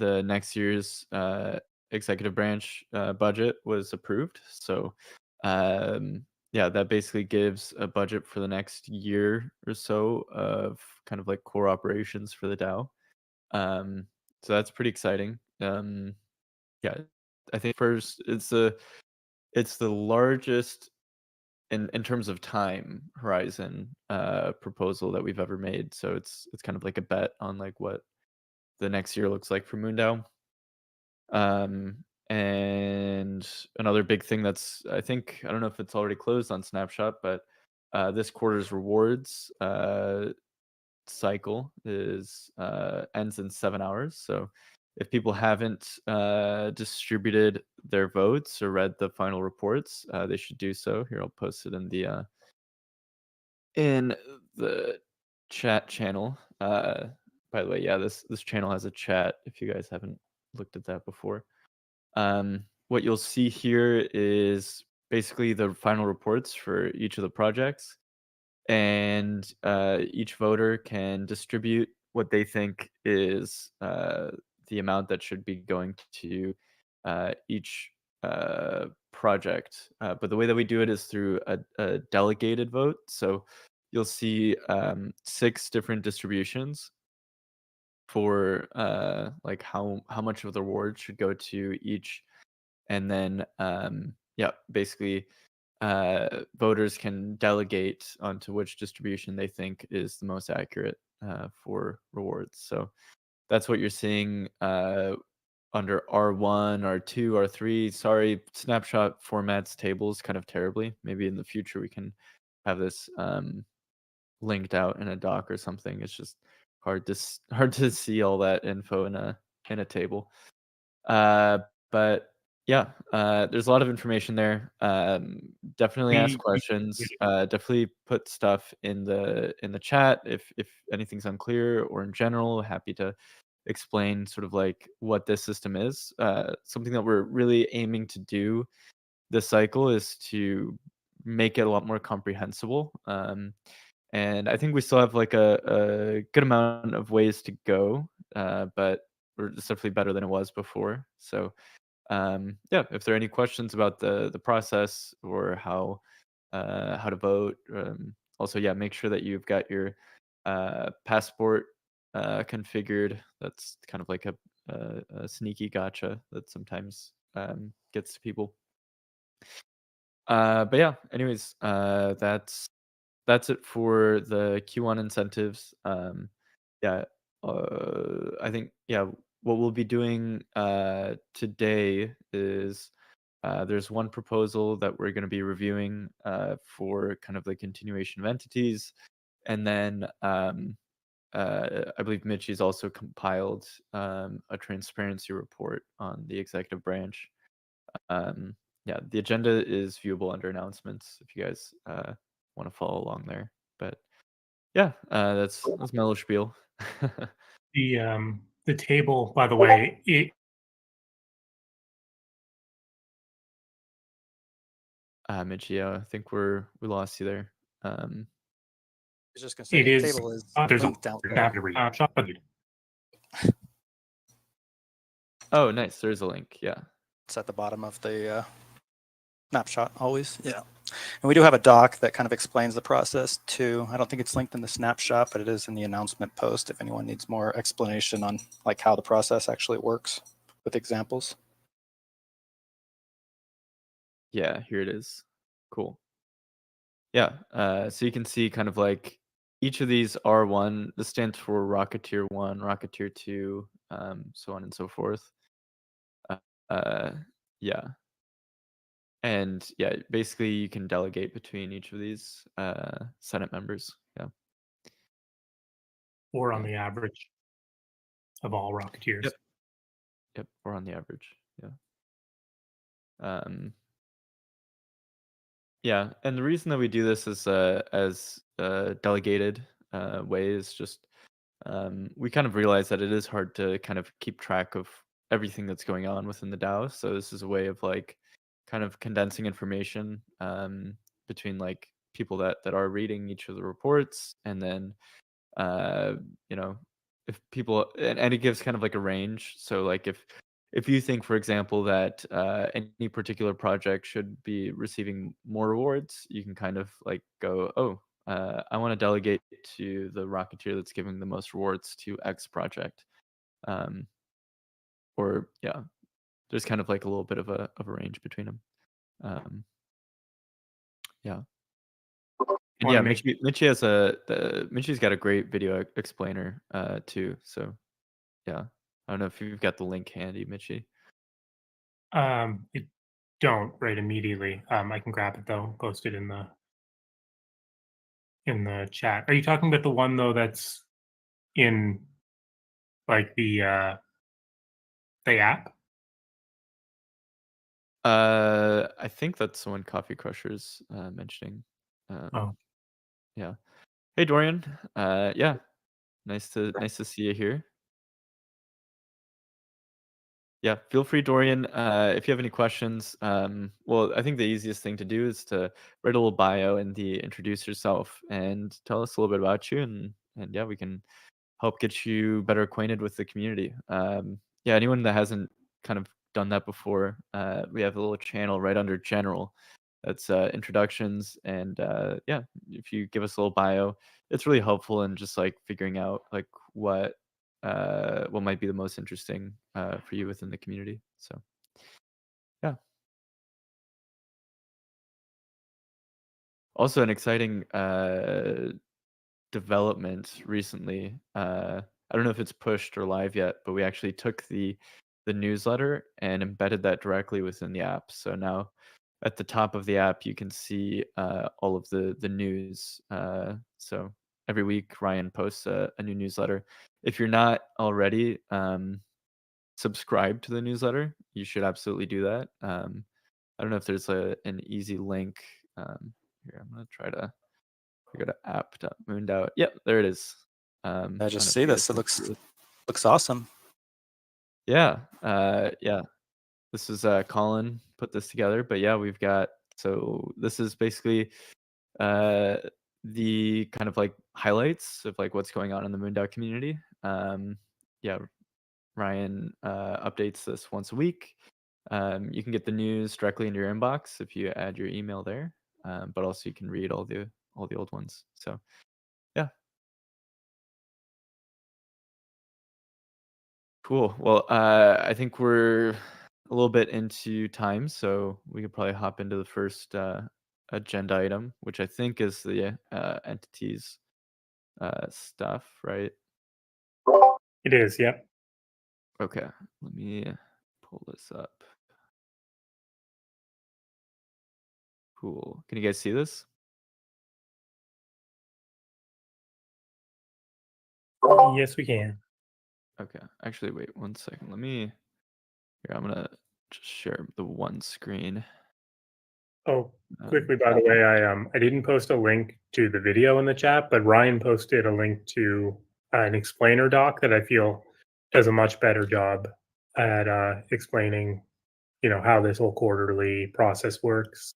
the next year's executive branch budget was approved. So yeah, that basically gives a budget for the next year or so of kind of like core operations for the DAO. So that's pretty exciting. Yeah, I think first it's the largest in terms of time horizon proposal that we've ever made. So it's kind of like a bet on like what the next year looks like for MoonDAO. And another big thing that's I think I don't know if it's already closed on Snapshot, but this quarter's rewards cycle is ends in 7 hours. So if people haven't distributed their votes or read the final reports, they should do so. Here, I'll post it in the chat channel. By the way, yeah, this channel has a chat if you guys haven't looked at that before. What you'll see here is basically the final reports for each of the projects, and each voter can distribute what they think is the amount that should be going to each project. But the way that we do it is through a delegated vote. So you'll see 6 different distributions for like how much of the reward should go to each, and then yeah, basically voters can delegate onto which distribution they think is the most accurate for rewards. So that's what you're seeing under R1, R2, R3. Sorry, Snapshot formats tables kind of terribly. Maybe in the future we can have this linked out in a doc or something. It's just hard to see all that info in a table. But yeah, there's a lot of information there. Definitely ask questions. Definitely put stuff in the chat if anything's unclear, or in general, happy to explain sort of like what this system is. Something that we're really aiming to do this cycle is to make it a lot more comprehensible. And I think we still have like a good amount of ways to go, but we're definitely better than it was before. So yeah, if there are any questions about the process or how to vote, also yeah, make sure that you've got your passport configured. That's kind of like a sneaky gotcha that sometimes gets to people. But yeah, anyways, that's it for the Q1 incentives. Yeah, I think yeah, what we'll be doing today is there's one proposal that we're going to be reviewing for kind of the continuation of entities, and then I believe Mitchie's also compiled a transparency report on the executive branch. Yeah, the agenda is viewable under announcements if you guys want to follow along there. But yeah, that's my little spiel. The table, by the way, Mitchie, I think we lost you there. I was just gonna say it the is table is there's linked out there. Oh, nice. There's a link. Yeah. It's at the bottom of the snapshot always. Yeah. And we do have a doc that kind of explains the process too. I don't think it's linked in the snapshot, but it is in the announcement post if anyone needs more explanation on like how the process actually works with examples. Yeah, here it is. Cool. Yeah, so you can see kind of like each of these R1, this stands for Rocketeer 1, Rocketeer 2, so on and so forth. Yeah. And yeah, basically you can delegate between each of these Senate members. Yeah. Or on the average of all Rocketeers. Yep, or on the average. Yeah. Yeah, and the reason that we do this is as a delegated way is just we kind of realize that it is hard to kind of keep track of everything that's going on within the DAO. So this is a way of like kind of condensing information between like people that are reading each of the reports, and then you know, if people, and it gives kind of like a range. So like if you think, for example, that any particular project should be receiving more rewards, you can kind of like go, oh, I want to delegate to the Rocketeer that's giving the most rewards to X project. Or yeah, there's kind of like a little bit of a range between them. Yeah. And Wanna yeah, make- Mitchie's got a great video explainer too. So yeah, I don't know if you've got the link handy, Mitchie. It don't right immediately. I can grab it though, post it in the chat. Are you talking about the one though that's in like the app? I think that's the one Coffee Crusher's mentioning. Oh. Yeah. Hey Dorian. Yeah. Nice to see you here. Yeah, feel free, Dorian. If you have any questions, well, I think the easiest thing to do is to write a little bio and introduce yourself and tell us a little bit about you, and yeah, we can help get you better acquainted with the community. Yeah, anyone that hasn't kind of done that before, we have a little channel right under general. That's introductions, and yeah, if you give us a little bio, it's really helpful in just like figuring out like what might be the most interesting for you within the community. So yeah. Also, an exciting development recently. I don't know if it's pushed or live yet, but we actually took the newsletter and embedded that directly within the app. So now at the top of the app, you can see all of the news. So every week, Ryan posts a new newsletter. If you're not already subscribed to the newsletter, you should absolutely do that. I don't know if there's an easy link. Here, I'm gonna try to go to app.mooned.out. Yep, there it is. I just see this. It looks awesome. Yeah, yeah. This is Colin put this together, but yeah, we've got, so this is basically the kind of like highlights of like what's going on in the Mooned.out community. Yeah, Ryan updates this once a week. You can get the news directly into your inbox if you add your email there, but also you can read all the old ones. So yeah. Cool. Well, I think we're a little bit into time, so we could probably hop into the first agenda item, which I think is the entities stuff, right? It is, yep. Okay, let me pull this up. Cool. Can you guys see this? Yes, we can. Okay. Actually, wait 1 second. Let me. Here, I'm gonna just share the one screen. Oh, quickly, by the way, I didn't post a link to the video in the chat, but Ryan posted a link to an explainer doc that I feel does a much better job at explaining, how this whole quarterly process works.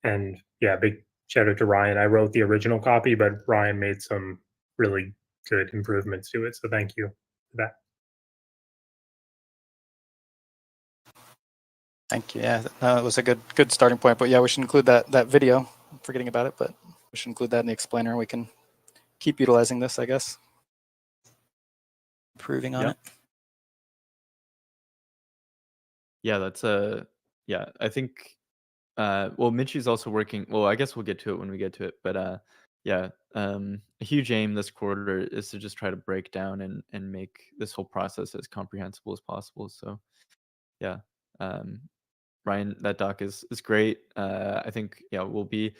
And yeah, big shout out to Ryan. I wrote the original copy, but Ryan made some really good improvements to it. So thank you for that. Thank you. Yeah, it was a good starting point. But yeah, we should include that video. I'm forgetting about it, but we should include that in the explainer. We can keep utilizing this, I guess. Improving on it. Yeah, that's yeah, I think well, Mitchie's also working. Well, I guess we'll get to it when we get to it, but yeah, a huge aim this quarter is to just try to break down and make this whole process as comprehensible as possible. So yeah, Ryan, that doc is great. I think yeah, we'll be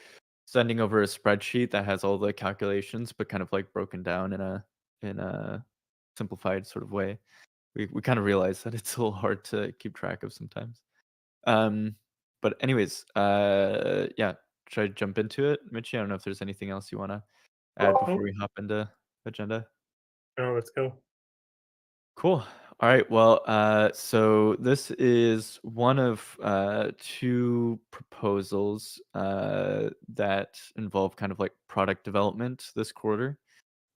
sending over a spreadsheet that has all the calculations, but kind of like broken down in a simplified sort of way. We kind of realize that it's a little hard to keep track of sometimes. But anyways, yeah, should I jump into it, Mitchie? I don't know if there's anything else you want to add before we hop into agenda. No, let's go. Cool. All right. Well, so this is one of two proposals that involve kind of like product development this quarter.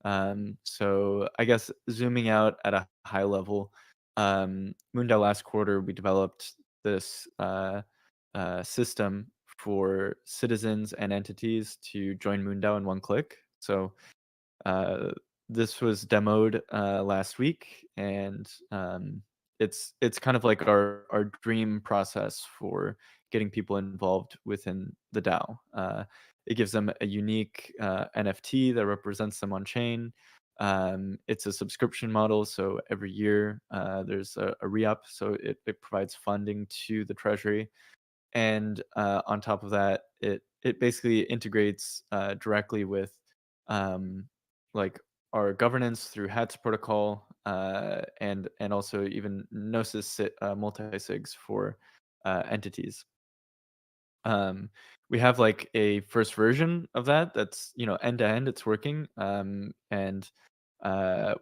So I guess zooming out at a high level, MoonDAO last quarter we developed this system for citizens and entities to join MoonDAO in one click. So uh, this was demoed last week, and it's kind of like our dream process for getting people involved within the DAO. It gives them a unique NFT that represents them on chain. It's a subscription model, so every year there's a re-up, so it provides funding to the treasury. And on top of that, it basically integrates directly with um, like our governance through HATS protocol, and also even Gnosis multi-sigs for entities. We have like a first version of that that's end to end, it's working, and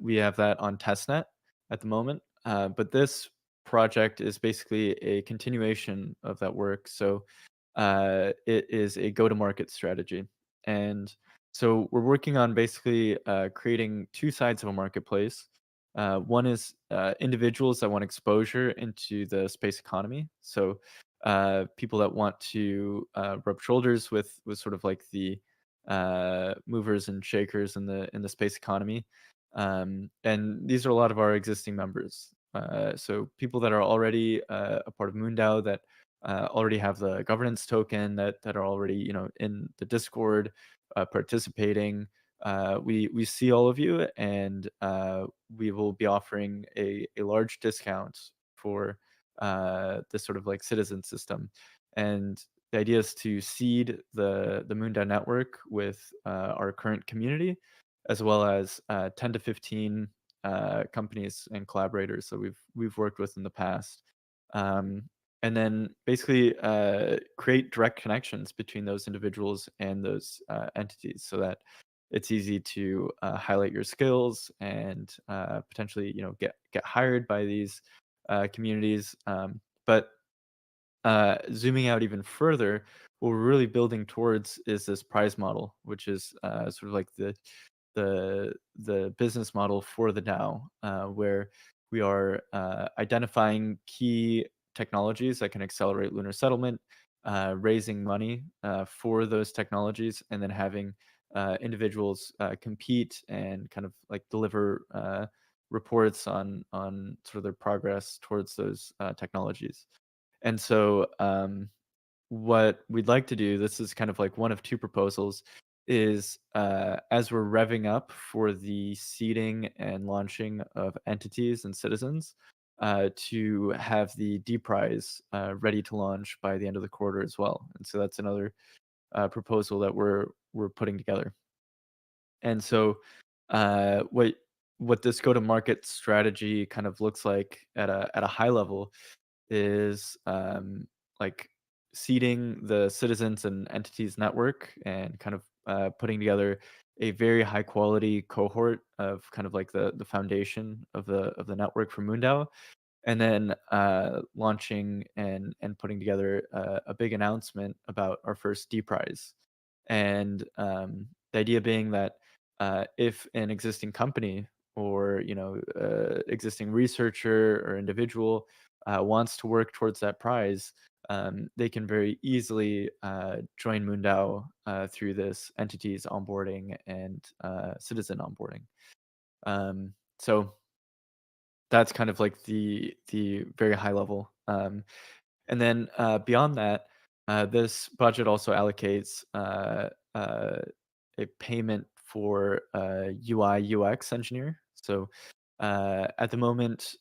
we have that on testnet at the moment. But this project is basically a continuation of that work. So it is a go-to-market strategy, and so we're working on basically creating two sides of a marketplace. One is individuals that want exposure into the space economy. So people that want to rub shoulders with sort of like the movers and shakers in the space economy. And these are a lot of our existing members. So people that are already a part of MoonDAO, that already have the governance token, that are already in the Discord participating. We see all of you, and we will be offering a large discount for this sort of like citizen system. And the idea is to seed the MoonDAO network with our current community, as well as 10 to 15 companies and collaborators that we've worked with in the past. And then basically create direct connections between those individuals and those entities, so that it's easy to highlight your skills and potentially get hired by these communities. But zooming out even further, what we're really building towards is this prize model, which is sort of like the business model for the DAO, where we are identifying key technologies that can accelerate lunar settlement, raising money for those technologies, and then having individuals compete and kind of like deliver reports on sort of their progress towards those technologies. And so what we'd like to do, this is kind of like one of two proposals, is as we're revving up for the seeding and launching of entities and citizens, to have the D prize ready to launch by the end of the quarter as well. And so that's another proposal that we're putting together. And so what this go-to-market strategy kind of looks like at a high level is like seeding the citizens and entities network, and kind of putting together a very high quality cohort of kind of like the foundation of the network for MoonDAO, and then launching and putting together a big announcement about our first D prize. And the idea being that if an existing company, or existing researcher or individual wants to work towards that prize, they can very easily join MoonDAO through this entities onboarding and citizen onboarding. So that's kind of like the very high level. And then beyond that, this budget also allocates a payment for a UI UX engineer. So at the moment,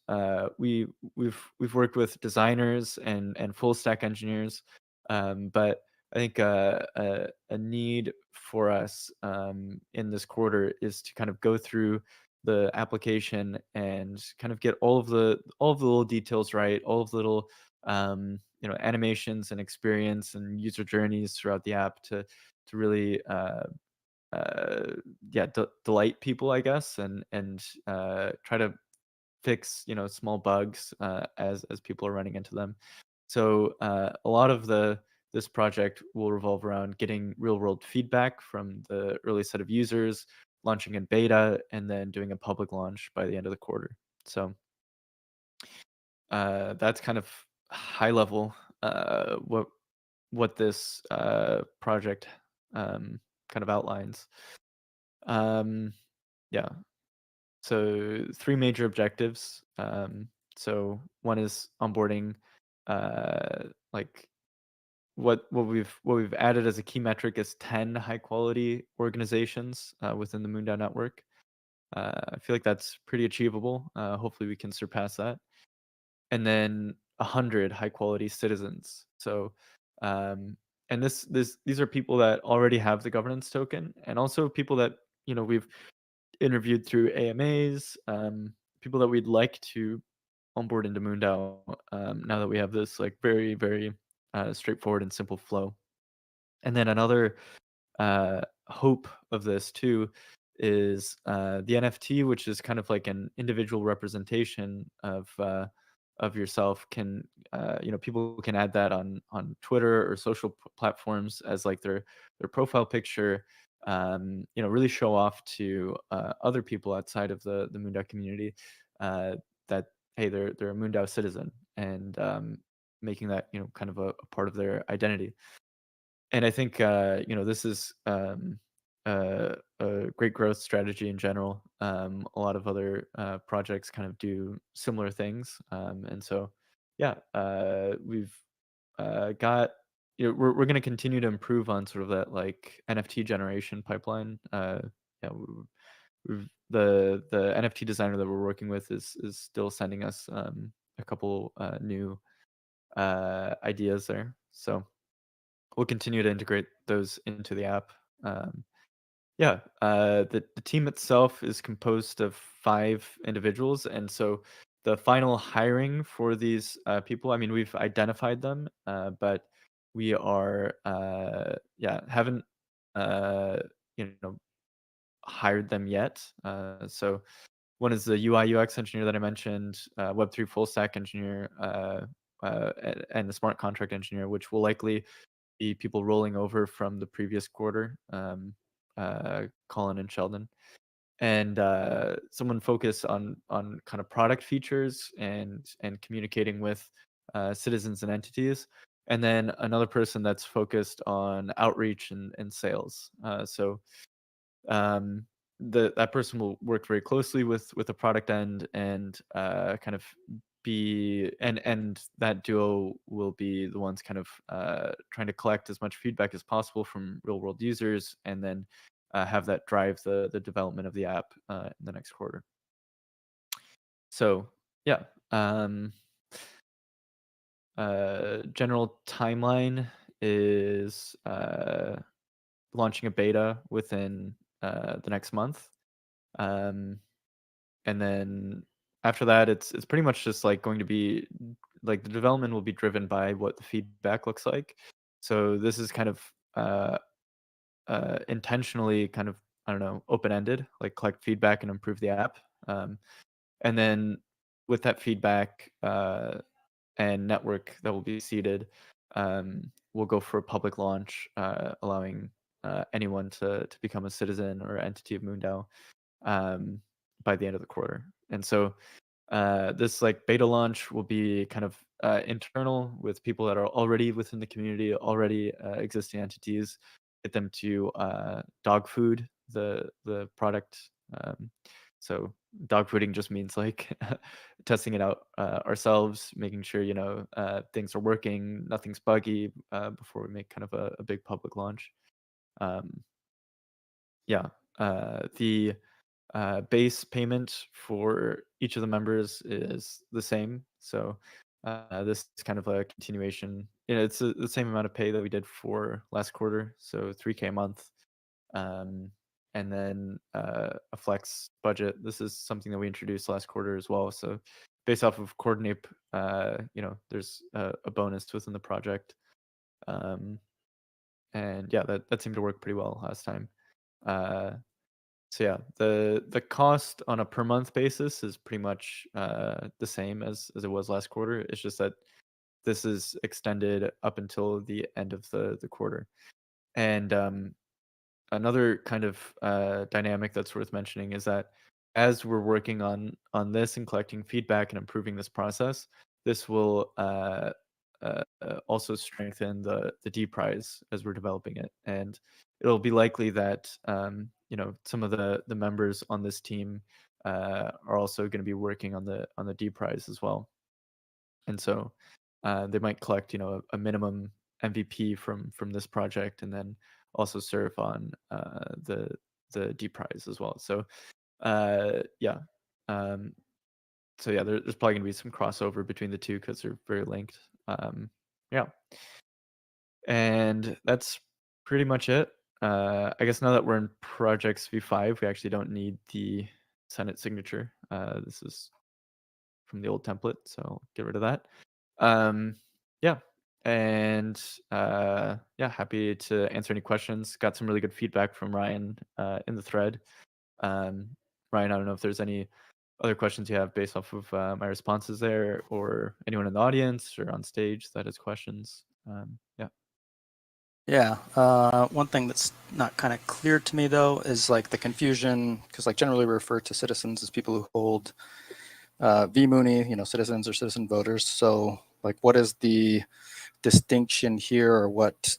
we've worked with designers and full stack engineers, but I think a need for us in this quarter is to kind of go through the application and kind of get all of the little details right, all of the little animations and experience and user journeys throughout the app to really delight people, I guess, and try to fix small bugs as people are running into them. So a lot of this project will revolve around getting real world feedback from the early set of users, launching in beta, and then doing a public launch by the end of the quarter. So that's kind of high level what this project kind of outlines. Yeah. So 3 major objectives. So one is onboarding, like what we've added as a key metric is 10 high quality organizations within the MoonDAO network. I feel like that's pretty achievable. Hopefully we can surpass that. And then 100 high quality citizens. So and these are people that already have the governance token, and also people that we've interviewed through AMAs, people that we'd like to onboard into MoonDAO now that we have this like very, very straightforward and simple flow. And then another hope of this too is the NFT, which is kind of like an individual representation of yourself. Can people can add that on Twitter or social platforms as like their profile picture. Really show off to other people outside of the MoonDAO community that hey, they're a MoonDAO citizen, and making that kind of a part of their identity. And I think this is a great growth strategy in general. A lot of other projects kind of do similar things, and so yeah, we've got we're going to continue to improve on sort of that like NFT generation pipeline. Yeah, the NFT designer that we're working with is still sending us a couple new ideas there. So we'll continue to integrate those into the app. Yeah, the team itself is composed of 5 individuals, and so the final hiring for these people, I mean, we've identified them, but we are haven't hired them yet. So one is the UI UX engineer that I mentioned, Web3 full stack engineer, and the smart contract engineer, which will likely be people rolling over from the previous quarter, Colin and Sheldon, and someone focused on kind of product features and communicating with citizens and entities, and then another person that's focused on outreach and sales. So that person will work very closely with the product end, and kind of be and that duo will be the ones kind of trying to collect as much feedback as possible from real world users, and then have that drive the development of the app in the next quarter. So yeah, general timeline is launching a beta within the next month, and then after that it's pretty much just like going to be like the development will be driven by what the feedback looks like. So this is kind of intentionally kind of, I don't know, open-ended, like collect feedback and improve the app, and then with that feedback and network that will be seeded, we'll go for a public launch, allowing anyone to become a citizen or entity of MoonDAO by the end of the quarter. And so this like beta launch will be kind of internal with people that are already within the community, already existing entities, get them to dog food the product. So dog fooding just means like testing it out ourselves, making sure things are working, nothing's buggy before we make kind of a big public launch. Yeah, the base payment for each of the members is the same. So this is kind of a continuation. It's the same amount of pay that we did for last quarter, so 3K a month. And then a flex budget. This is something that we introduced last quarter as well. So based off of Coordinape, there's a bonus within the project. And yeah, that seemed to work pretty well last time. So yeah, the cost on a per month basis is pretty much the same as it was last quarter. It's just that this is extended up until the end of the quarter. And another kind of dynamic that's worth mentioning is that as we're working on this and collecting feedback and improving this process, this will also strengthen the D prize as we're developing it, and it'll be likely that some of the members on this team are also going to be working on the D prize as well, and so they might collect a minimum MVP from this project, and then also serve on the D prize as well. So yeah. So yeah, there's probably gonna be some crossover between the two because they're very linked. Yeah, and that's pretty much it. I guess now that we're in projects v5, we actually don't need the Senate signature. This is from the old template, so get rid of that. Yeah, and yeah, happy to answer any questions. Got some really good feedback from Ryan in the thread. Ryan, I don't know if there's any other questions you have based off of my responses there, or anyone in the audience or on stage that has questions. Yeah. Yeah. One thing that's not kind of clear to me though is like the confusion, because like generally we refer to citizens as people who hold VMOONEY, citizens or citizen voters. So like, what is the distinction here, or what?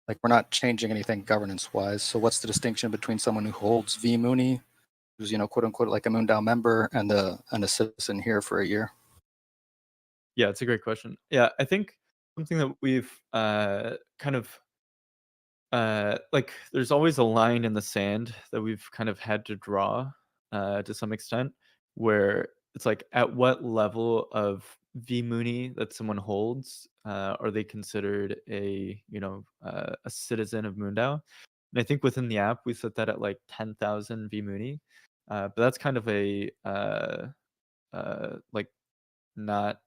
Like, we're not changing anything governance-wise. So what's the distinction between someone who holds VMOONEY, who's quote unquote like a MoonDAO member, and a citizen here for a year? Yeah, it's a great question. Yeah, I think something that we've kind of like, there's always a line in the sand that we've kind of had to draw to some extent, where it's like, at what level of VMOONEY that someone holds are they considered a citizen of MoonDAO? And I think within the app we set that at like 10,000 VMOONEY, but that's kind of a like, not.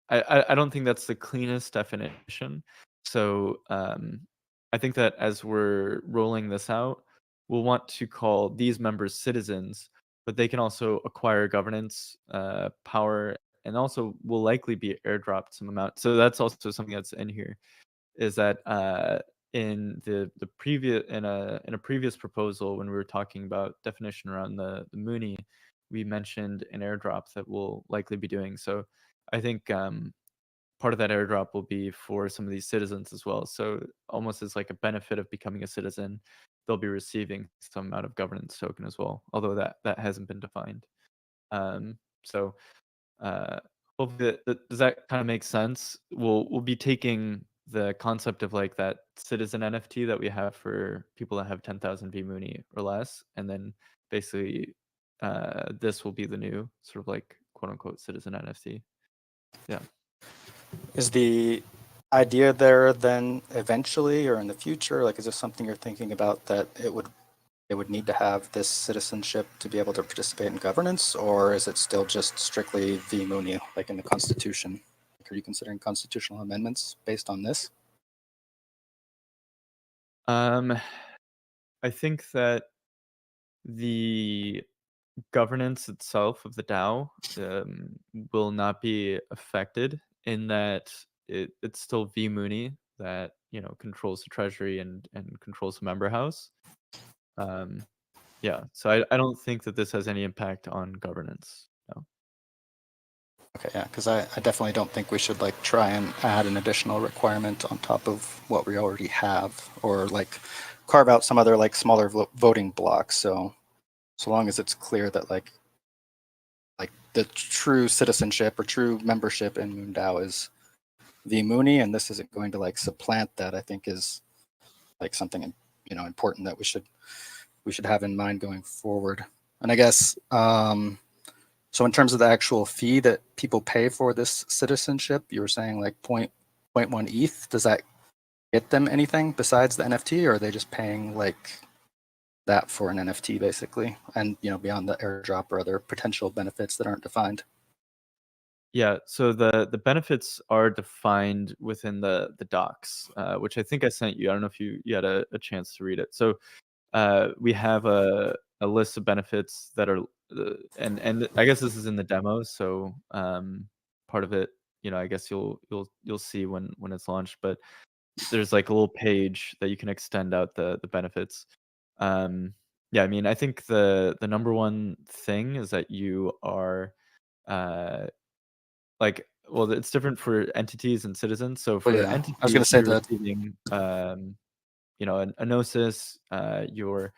I don't think that's the cleanest definition. So I think that as we're rolling this out, we'll want to call these members citizens, but they can also acquire governance power, and also will likely be airdropped some amount. So that's also something that's in here, is that in the previous in a previous proposal, when we were talking about definition around the Mooney, we mentioned an airdrop that we'll likely be doing. So I think part of that airdrop will be for some of these citizens as well. So almost as like a benefit of becoming a citizen, they'll be receiving some amount of governance token as well, although that hasn't been defined. So hopefully does that kind of make sense? We'll be taking the concept of like that citizen NFT that we have for people that have 10,000 VMOONEY or less, and then basically this will be the new sort of like quote unquote citizen NFT. Yeah. Is the idea there then eventually or in the future, like, is this something you're thinking about, that it would need to have this citizenship to be able to participate in governance, or is it still just strictly VMOONEY, like in the Constitution? Like, are you considering constitutional amendments based on this? I think that the governance itself of the DAO will not be affected, in that it's still VMOONEY that controls the treasury and controls the member house. Yeah, so I don't think that this has any impact on governance. No. Okay, yeah, because I definitely don't think we should like try and add an additional requirement on top of what we already have, or like carve out some other like smaller voting blocks. So long as it's clear that like the true citizenship or true membership in MoonDAO is VMOONEY, and this isn't going to like supplant that, I think is like something important that we should have in mind going forward. And I guess so in terms of the actual fee that people pay for this citizenship, you were saying like 0.1 ETH. Does that get them anything besides the NFT, or are they just paying like that for an NFT basically, and beyond the airdrop or other potential benefits that aren't defined? Yeah, so the benefits are defined within the docs, which I think I sent you. I don't know if you had a chance to read it. So we have a list of benefits that are and I guess this is in the demo, so part of it, I guess you'll see when it's launched, but there's like a little page that you can extend out the benefits. Yeah, I mean, I think the number one thing is that you are like, well, it's different for entities and citizens. So for yeah, entities, I was gonna say you're that. receiving you know, a gnosis. You're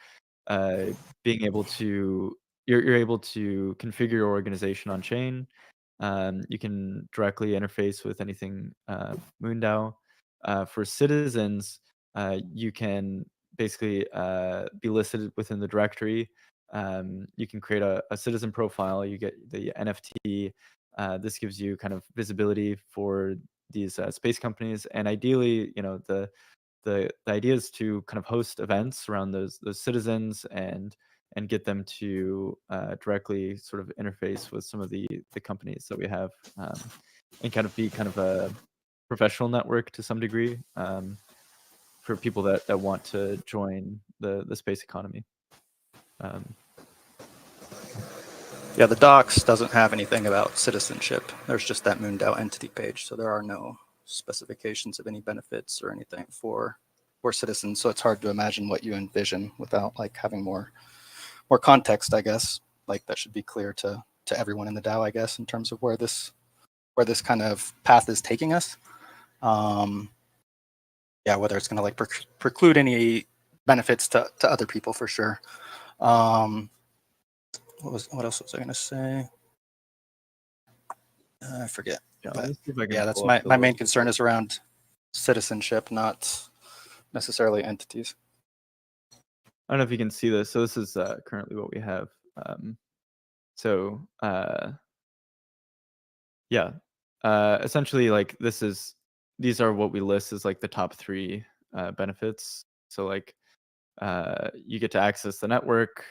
being able to you're able to configure your organization on chain. You can directly interface with anything MoonDAO. For citizens, you can basically be listed within the directory. You can create a citizen profile. You get the NFT. This gives you kind of visibility for these space companies, and ideally, you know, the idea is to kind of host events around those citizens and get them to directly sort of interface with some of the companies that we have, and kind of be kind of a professional network to some degree, for people that want to join the space economy. Yeah, the docs doesn't have anything about citizenship. There's just that MoonDAO entity page, so there are no specifications of any benefits or anything for citizens. So it's hard to imagine what you envision without like having more context, I guess. Like that should be clear to everyone in the DAO, I guess, in terms of where this kind of path is taking us. Yeah, whether it's going to like preclude any benefits to other people for sure. What else was I going to say? I forget. Yeah, But let me see if I can yeah, that's pull up my main the- concern is around citizenship, not necessarily entities. I don't know if you can see this. So this is currently what we have. So yeah, essentially, like these are what we list as like the top 3 benefits. So like you get to access the network,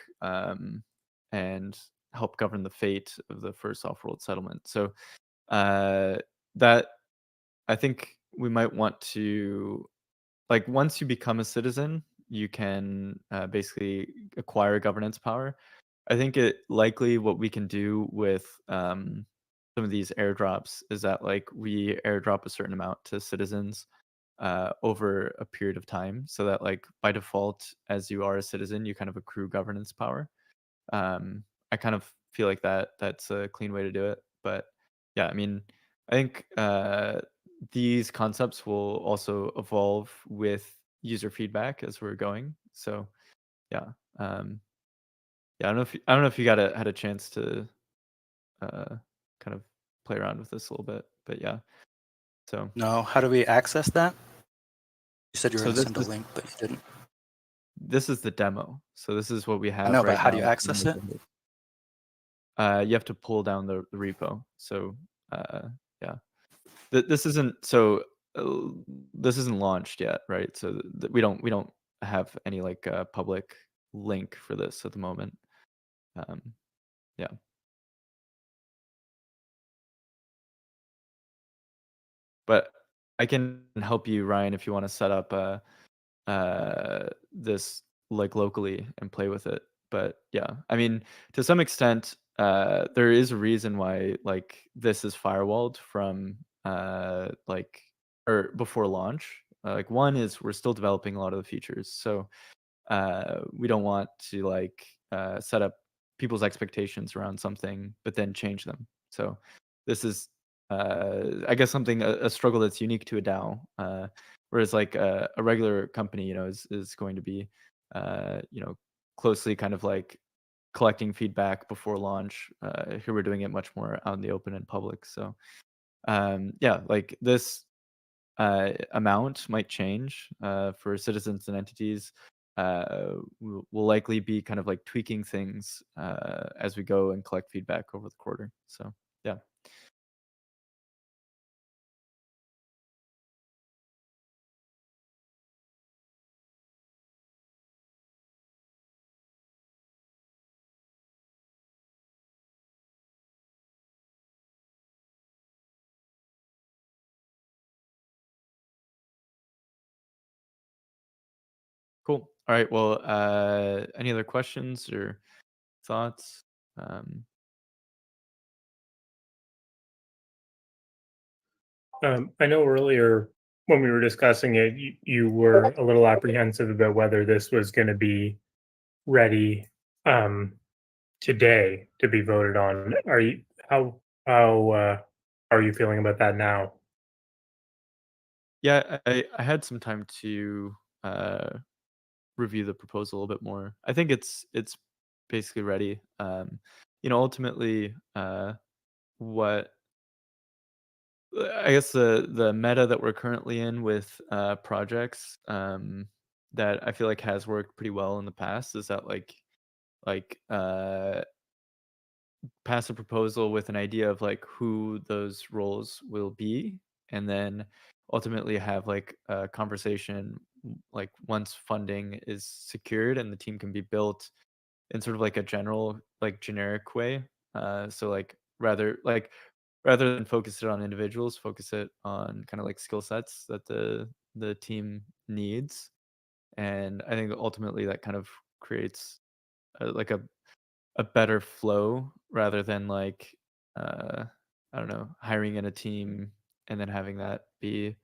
and help govern the fate of the first off-world settlement. So that I think we might want to, like, once you become a citizen, you can basically acquire governance power. I think it likely what we can do with some of these airdrops is that like we airdrop a certain amount to citizens over a period of time, so that like by default, as you are a citizen, you kind of accrue governance power. I kind of feel like that's a clean way to do it. But yeah, I mean, I think these concepts will also evolve with user feedback as we're going. So yeah, yeah. I don't know if you had a chance to kind of play around with this a little bit, but yeah. So No, how do we access that? You said you were so going to send a link, but you didn't. this is the demo. So this is what we have I know, but right how do you now. access it? You have to pull down the repo. So yeah, this isn't so. This isn't launched yet, right? So we don't have any like public link for this at the moment. Yeah. But I can help you, Ryan, if you want to set up this like locally and play with it. But yeah, I mean, to some extent, there is a reason why like this is firewalled from like or before launch. Like one is we're still developing a lot of the features, so we don't want to like set up people's expectations around something but then change them. So this is I guess something a struggle that's unique to a DAO, whereas like a regular company, you know, is going to be you know, closely kind of like collecting feedback before launch. Here we're doing it much more out in the open and public. So yeah, like this amount might change for citizens and entities. We'll likely be kind of like tweaking things as we go and collect feedback over the quarter. So yeah. Cool. All right. Well, any other questions or thoughts? I know earlier when we were discussing it, you were a little apprehensive about whether this was going to be ready today to be voted on. Are you how are you feeling about that now? Yeah, I had some time to review the proposal a little bit more. I think it's basically ready. Ultimately, what I guess the meta that we're currently in with projects that I feel like has worked pretty well in the past is that like pass a proposal with an idea of like who those roles will be, and then ultimately have like a conversation like once funding is secured and the team can be built in sort of like a general like generic way. So like rather than focus it on individuals, focus it on kind of like skill sets that the team needs. And I think ultimately that kind of creates like a better flow rather than like uh I don't know, hiring in a team and then having that be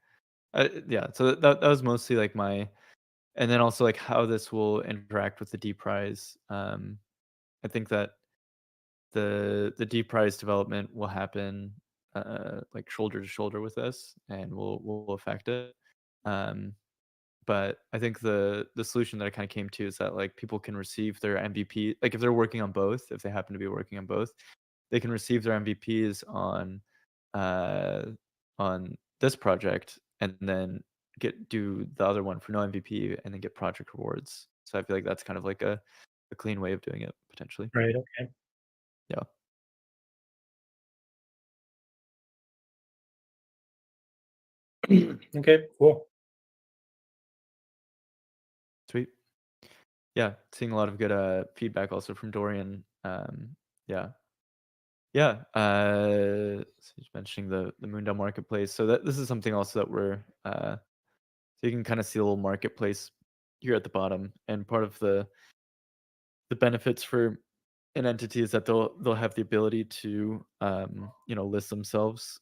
yeah. So that was mostly like my, and then also like how this will interact with the D prize. I think that the D prize development will happen like shoulder to shoulder with this and will affect it. Um, but I think the solution that I kind of came to is that like people can receive their MVP, like if they're working on both, if they happen to be working on both, they can receive their MVPs uh on this project and then do the other one for no MVP and then get project rewards. So I feel like that's kind of like a clean way of doing it potentially. Right. Okay. Yeah. Okay. Cool. Sweet. Yeah, seeing a lot of good feedback also from Dorian. Yeah. Yeah. So he's mentioning the Moondale marketplace. So that this is something also that we're so you can kind of see a little marketplace here at the bottom. And part of the benefits for an entity is that they'll have the ability to list themselves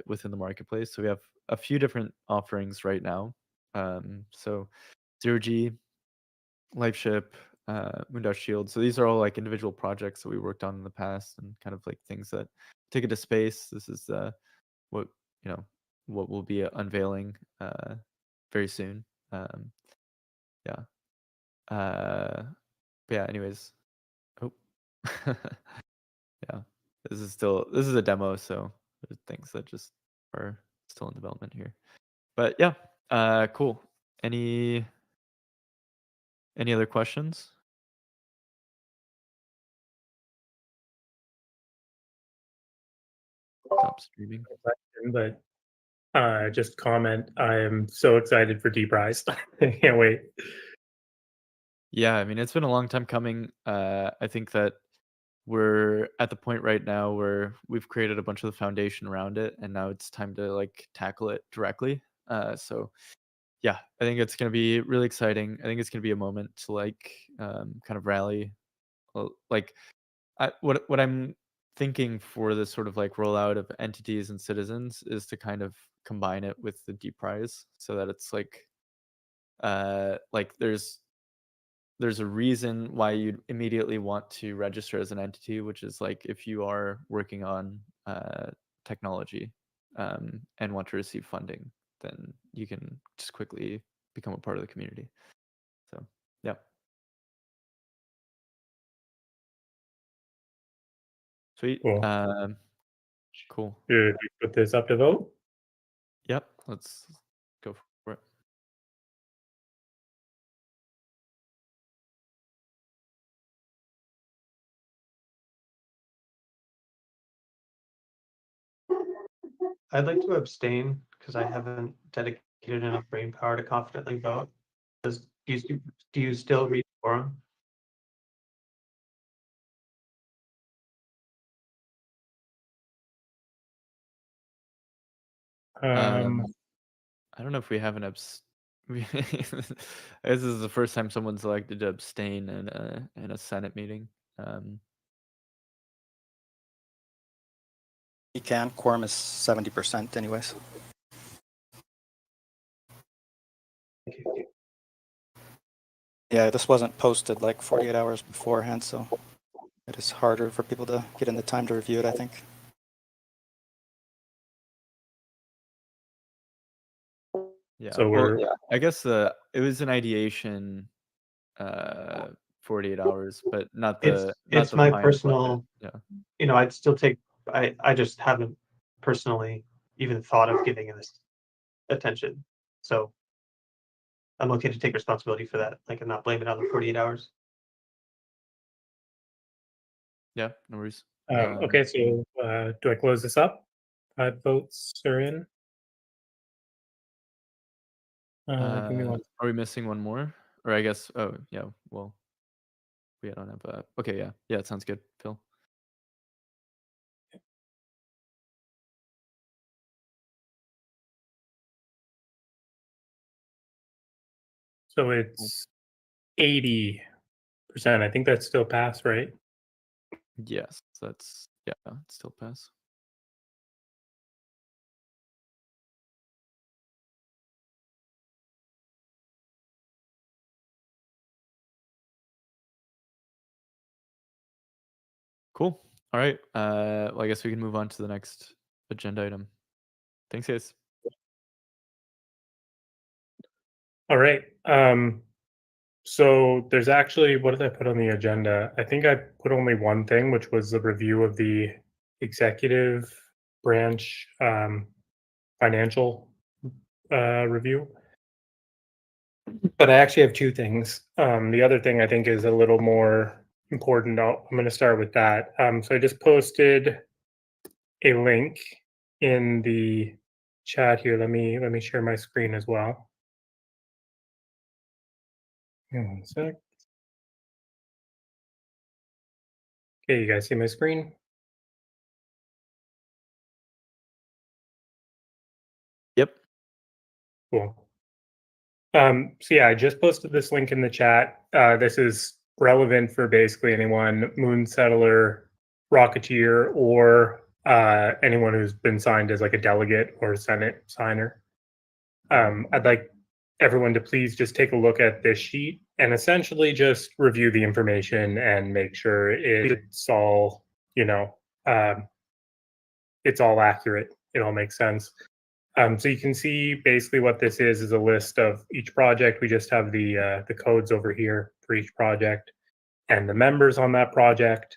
within the marketplace. So we have a few different offerings right now. So 0G, LifeShip, Moondao Shield. So these are all like individual projects that we worked on in the past and kind of like things that take it to space. This is what you know what we'll be unveiling very soon. Yeah. But yeah. Anyways. Oh. Yeah. This is a demo, so there's things that just are still in development here. But yeah. Cool. Any other questions? Stop streaming. Question, but just comment. I am so excited for D prize. I can't wait. Yeah, I mean, it's been a long time coming. I think that we're at the point right now where we've created a bunch of the foundation around it, and now it's time to like tackle it directly. So yeah, I think it's gonna be really exciting. I think it's gonna be a moment to like kind of rally. Like, what I'm thinking for this sort of like rollout of entities and citizens is to kind of combine it with the D prize so that it's like there's a reason why you'd immediately want to register as an entity, which is like if you are working on technology and want to receive funding, then you can just quickly become a part of the community. So, yeah. Sweet. Cool. Cool. Should we put this up to vote? Yep. Let's go for it. I'd like to abstain because I haven't dedicated enough brain power to confidently vote. Do you still read the forum? I don't know if we have an this is the first time someone's elected to abstain in a Senate meeting. You can. Quorum is 70% anyways. Yeah, this wasn't posted like 48 hours beforehand, so it is harder for people to get in the time to review it, I think. Yeah. So well, we're I guess it was an ideation 48 hours, but not the It's the my final budget. personal, Yeah. I'd still take, I just haven't personally even thought of giving this attention. So I'm okay to take responsibility for that, like, and not blame it on the 48 hours. Yeah, no worries. okay. So do I close this up? 5 votes are in. Give me one. Are we missing one more? Or I guess, oh, yeah, well, we don't have okay, yeah. Yeah, it sounds good, Phil. So it's 80%. I think that's still pass, right? Yes, that's, yeah, it's still pass. Cool. All right. Well, I guess we can move on to the next agenda item. Thanks, guys. All right. So there's actually, what did I put on the agenda? I think I put only one thing, which was the review of the executive branch financial review. But I actually have 2 things. The other thing I think is a little more important. I'm going to start with that. So I just posted a link in the chat here. Let me share my screen as well. Hang on a sec. Okay, you guys see my screen? Yep. Cool. So yeah, I just posted this link in the chat. This is relevant for basically anyone, Moonsettler, Rocketeer, or anyone who's been signed as like a delegate or Senate signer. I'd like everyone to please just take a look at this sheet and essentially just review the information and make sure it's all, it's all accurate. It all makes sense. So you can see basically what this is a list of each project. We just have the codes over here for each project and the members on that project,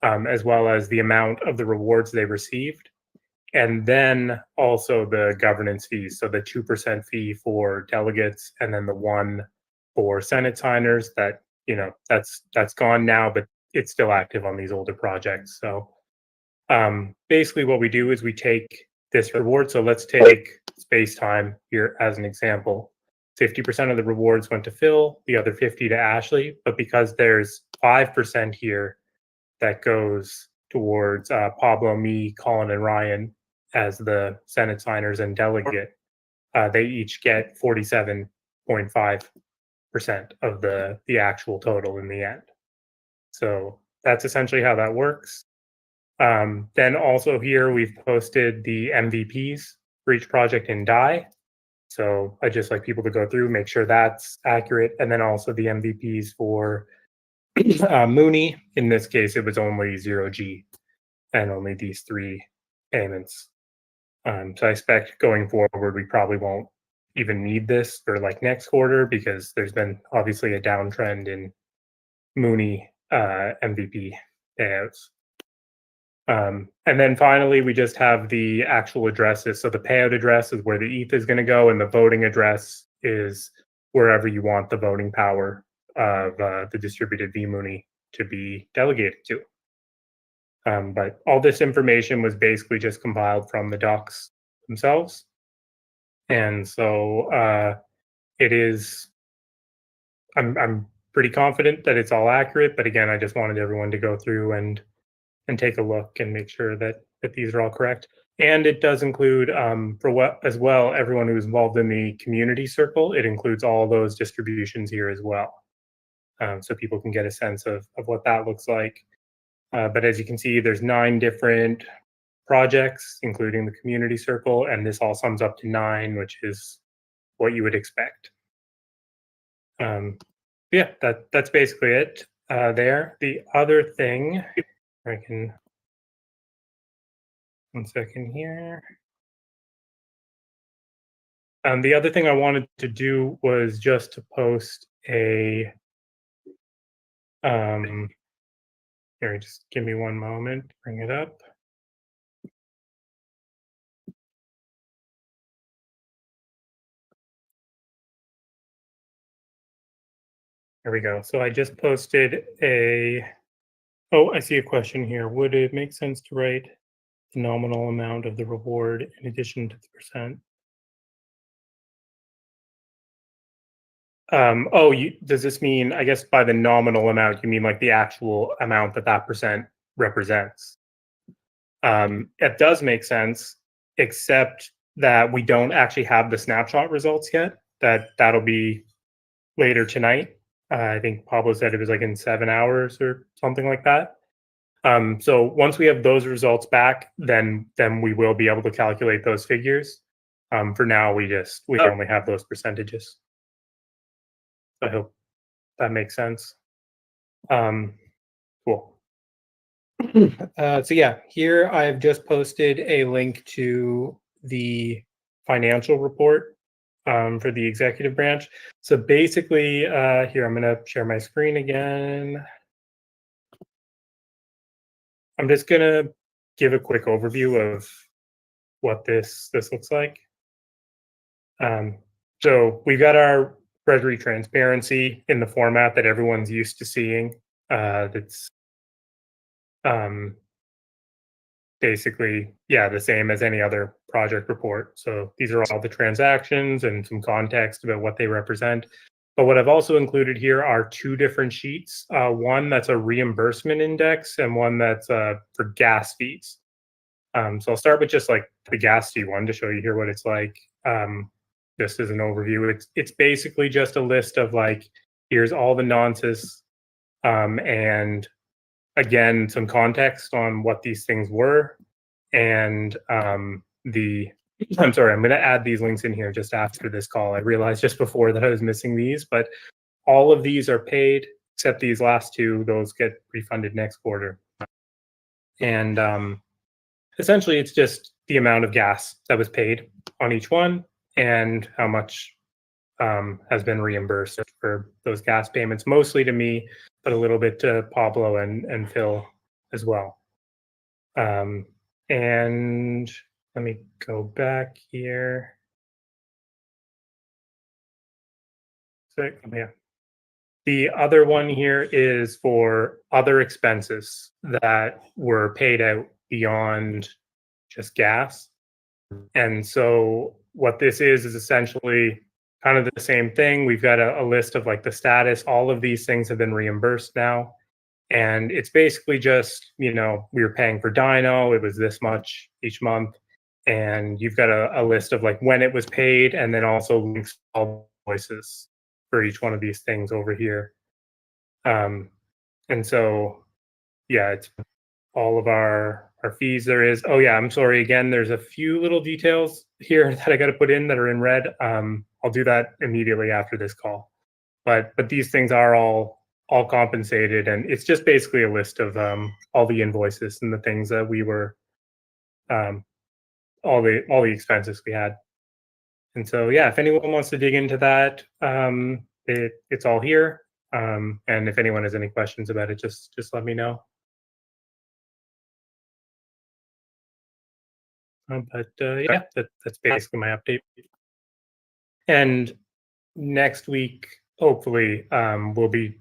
as well as the amount of the rewards they received. And then also the governance fees. So the 2% fee for delegates and then the 1 for Senate signers that, that's gone now, but it's still active on these older projects. So basically what we do is we take this reward. So let's take space time here as an example. 50% of the rewards went to Phil, the other 50 to Ashley. But because there's 5% here that goes towards Pablo, me, Colin, and Ryan as the Senate signers and delegate, they each get 47.5% of the actual total in the end. So that's essentially how that works. Then also here we've posted the MVPs for each project in DAI. So I just like people to go through, make sure that's accurate. And then also the MVPs for Mooney. In this case, it was only 0G and only these 3 payments. So I expect going forward, we probably won't even need this for like next quarter because there's been obviously a downtrend in Mooney MVP payouts. And then finally, we just have the actual addresses. So the payout address is where the ETH is going to go, and the voting address is wherever you want the voting power of the distributed vMooney to be delegated to. But all this information was basically just compiled from the docs themselves. And so it is, I'm pretty confident that it's all accurate. But again, I just wanted everyone to go through and take a look and make sure that these are all correct. And it does include, for what as well, everyone who's involved in the community circle. It includes all those distributions here as well, so people can get a sense of what that looks like. But as you can see, there's 9 different projects, including the community circle, and this all sums up to 9, which is what you would expect. Yeah, that's basically it there. The other thing, I can, 1 second here. The other thing I wanted to do was just to post a, here, just give me 1 moment, bring it up. There we go. So I just posted a, oh, I see a question here. Would it make sense to write the nominal amount of the reward in addition to the percent? Oh, does this mean, I guess by the nominal amount, you mean like the actual amount that percent represents? It does make sense, except that we don't actually have the snapshot results yet. That'll be later tonight. I think Pablo said it was like in 7 hours or something like that. So once we have those results back, then we will be able to calculate those figures. For now, we only have those percentages. I hope that makes sense. Cool. So yeah, here I've just posted a link to the financial report for the executive branch. So basically, here I'm going to share my screen again. I'm just going to give a quick overview of what this looks like. So we've got our Treasury transparency in the format that everyone's used to seeing. That's basically, yeah, the same as any other project report. So these are all the transactions and some context about what they represent. But what I've also included here are 2 different sheets. One that's a reimbursement index and one that's for gas fees. So I'll start with just like the gas fee one to show you here what it's like. Just as an overview, it's basically just a list of like, here's all the nonces, and again, some context on what these things were, and I'm sorry, I'm going to add these links in here just after this call. I realized just before that I was missing these, but all of these are paid except these last 2. Those get refunded next quarter. And essentially, it's just the amount of gas that was paid on each one and how much has been reimbursed for those gas payments, mostly to me, but a little bit to Pablo and Phil as well. And let me go back here. So, yeah. The other one here is for other expenses that were paid out beyond just gas. And so what this is essentially kind of the same thing. We've got a list of like the status. All of these things have been reimbursed now. And it's basically just, we were paying for dyno. It was this much each month. And you've got a list of like when it was paid and then also links to all invoices for each one of these things over here. And so, yeah, it's all of our fees there is. Oh yeah, I'm sorry. Again, there's a few little details here that I got to put in that are in red. I'll do that immediately after this call. But these things are all compensated, and it's just basically a list of all the invoices and the things that we were, all the expenses we had. And so yeah, if anyone wants to dig into that, it's all here. And if anyone has any questions about it, just let me know. Yeah, that's basically my update. And next week, hopefully, we'll be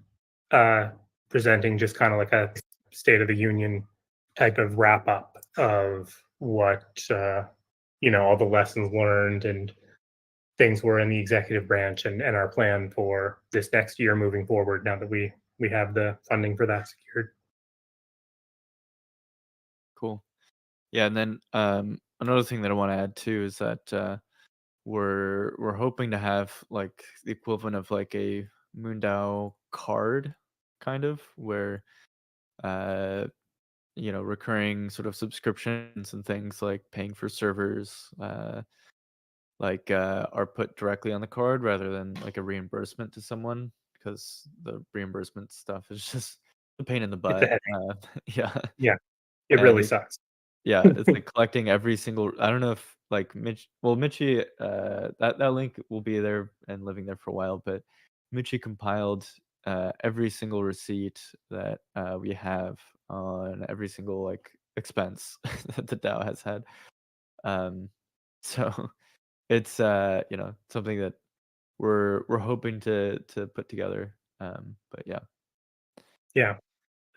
presenting just kind of like a State of the Union type of wrap up of what all the lessons learned and things were in the executive branch and our plan for this next year moving forward. Now that we have the funding for that secured. Cool. Yeah, and then another thing that I want to add too is that we're hoping to have like the equivalent of like a Moondao card, kind of, where recurring sort of subscriptions and things like paying for servers are put directly on the card rather than like a reimbursement to someone, because the reimbursement stuff is just a pain in the It's butt. a headache. Yeah, It and really it's sucks. it's like collecting every single. I don't know if like Mitchie, that link will be there and living there for a while, but Mitchie compiled every single receipt that we have on every single like expense that the DAO has had. So it's something that we're hoping to put together. But yeah. Yeah.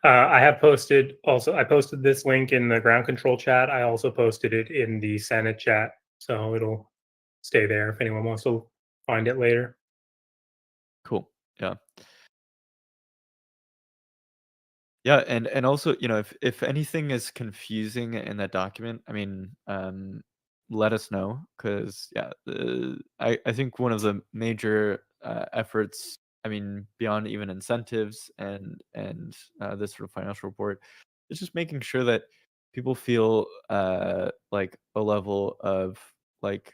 I have posted also. I posted this link in the ground control chat. I also posted it in the Senate chat, so it'll stay there if anyone wants to find it later. Cool. Yeah. Yeah, and also, if anything is confusing in that document, I mean, let us know, because I think one of the major efforts, I mean, beyond even incentives and this sort of financial report, is just making sure that people feel like a level of like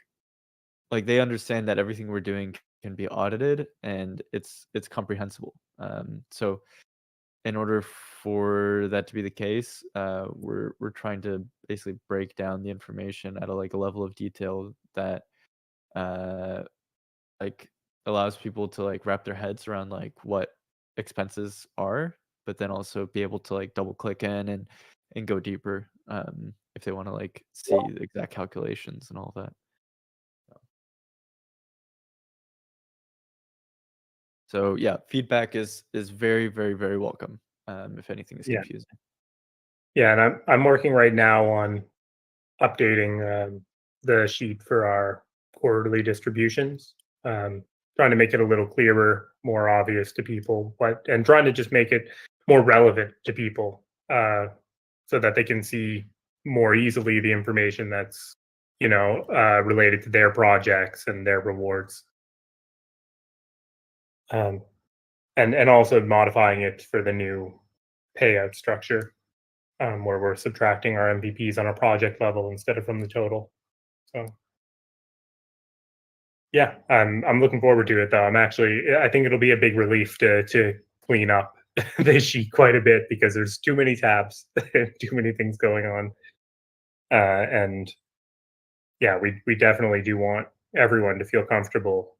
they understand that everything we're doing can be audited and it's comprehensible. So in order for that to be the case, we're trying to basically break down the information at a level of detail that uh, like allows people to like wrap their heads around like what expenses are, but then also be able to like double click in and go deeper if they want to like see the exact calculations and all that. So yeah, feedback is very, very, very welcome. If anything is Yeah. confusing. Yeah, and I'm working right now on updating the sheet for our quarterly distributions. Trying to make it a little clearer, more obvious to people, and trying to just make it more relevant to people, so that they can see more easily the information that's related to their projects and their rewards. And also modifying it for the new payout structure, where we're subtracting our MVPs on a project level instead of from the total. So yeah, I'm looking forward to it though. I think it'll be a big relief to clean up this sheet quite a bit, because there's too many tabs, too many things going on, and yeah, we definitely do want everyone to feel comfortable,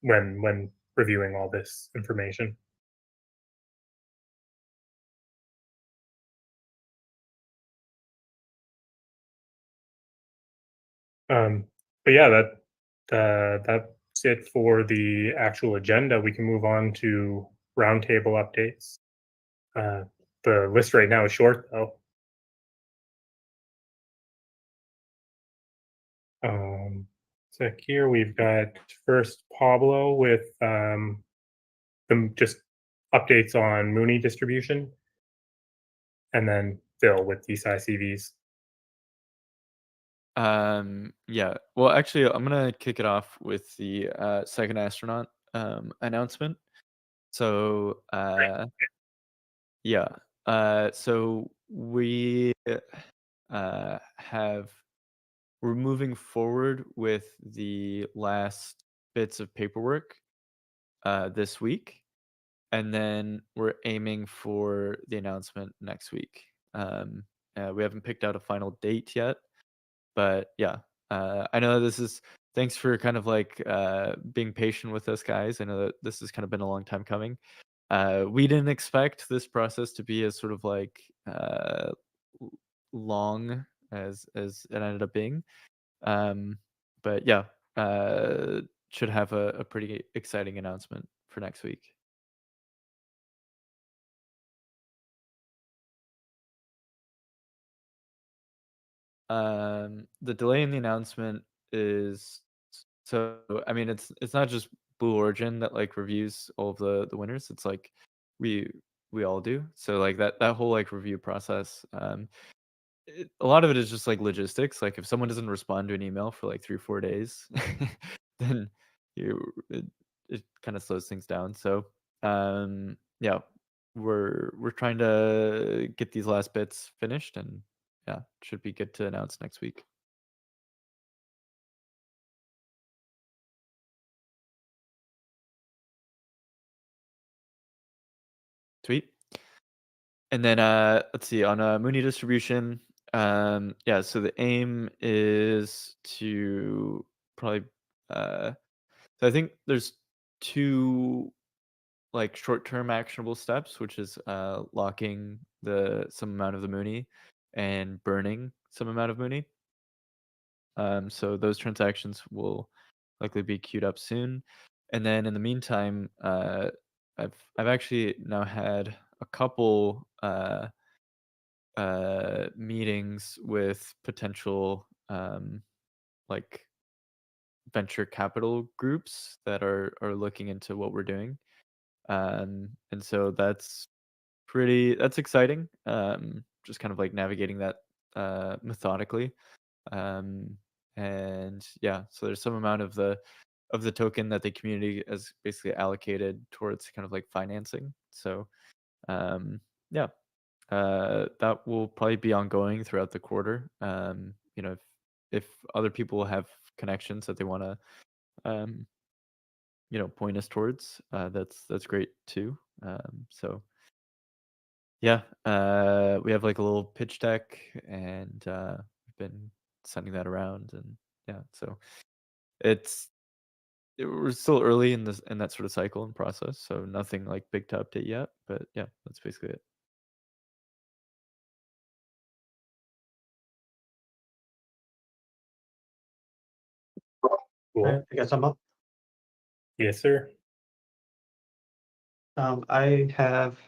when reviewing all this information. But yeah, that's it for the actual agenda. We can move on to roundtable updates. The list right now is short though. So here we've got first Pablo with just updates on MOONEY Distribution, and then Phil with Desci CVs. Yeah. Well, actually, I'm gonna kick it off with the second astronaut announcement. So yeah. So we're moving forward with the last bits of paperwork this week, and then we're aiming for the announcement next week. We haven't picked out a final date yet, but yeah, I know this is. Thanks for kind of like being patient with us, guys. I know that this has kind of been a long time coming. We didn't expect this process to be as sort of like long as it ended up being. But yeah, should have a pretty exciting announcement for next week. The delay in the announcement is I mean it's not just Blue Origin that like reviews all of the winners. It's like we all do. So like that whole like review process. A lot of it is just like logistics. Like if someone doesn't respond to an email for like 3 or 4 days, then it kind of slows things down. So yeah, we're trying to get these last bits finished, and yeah, should be good to announce next week. Sweet. And then let's see, on a MOONEY distribution, yeah, so the aim is to probably so I think there's 2 like short-term actionable steps, which is locking some amount of the MOONEY and burning some amount of MOONEY. So those transactions will likely be queued up soon. And then in the meantime, I've actually now had a couple meetings with potential like venture capital groups that are looking into what we're doing. And so that's exciting. Just kind of like navigating that methodically. And yeah, so there's some amount of the token that the community has basically allocated towards kind of like financing. So yeah, that will probably be ongoing throughout the quarter. You know, if other people have connections that they want to you know, point us towards, that's great too. So yeah, we have like a little pitch deck, and we've been sending that around, and yeah, so we're still early in that sort of cycle and process, so nothing like big to update yet. But yeah, that's basically it. Cool. I guess I'm up. Yes, sir. I have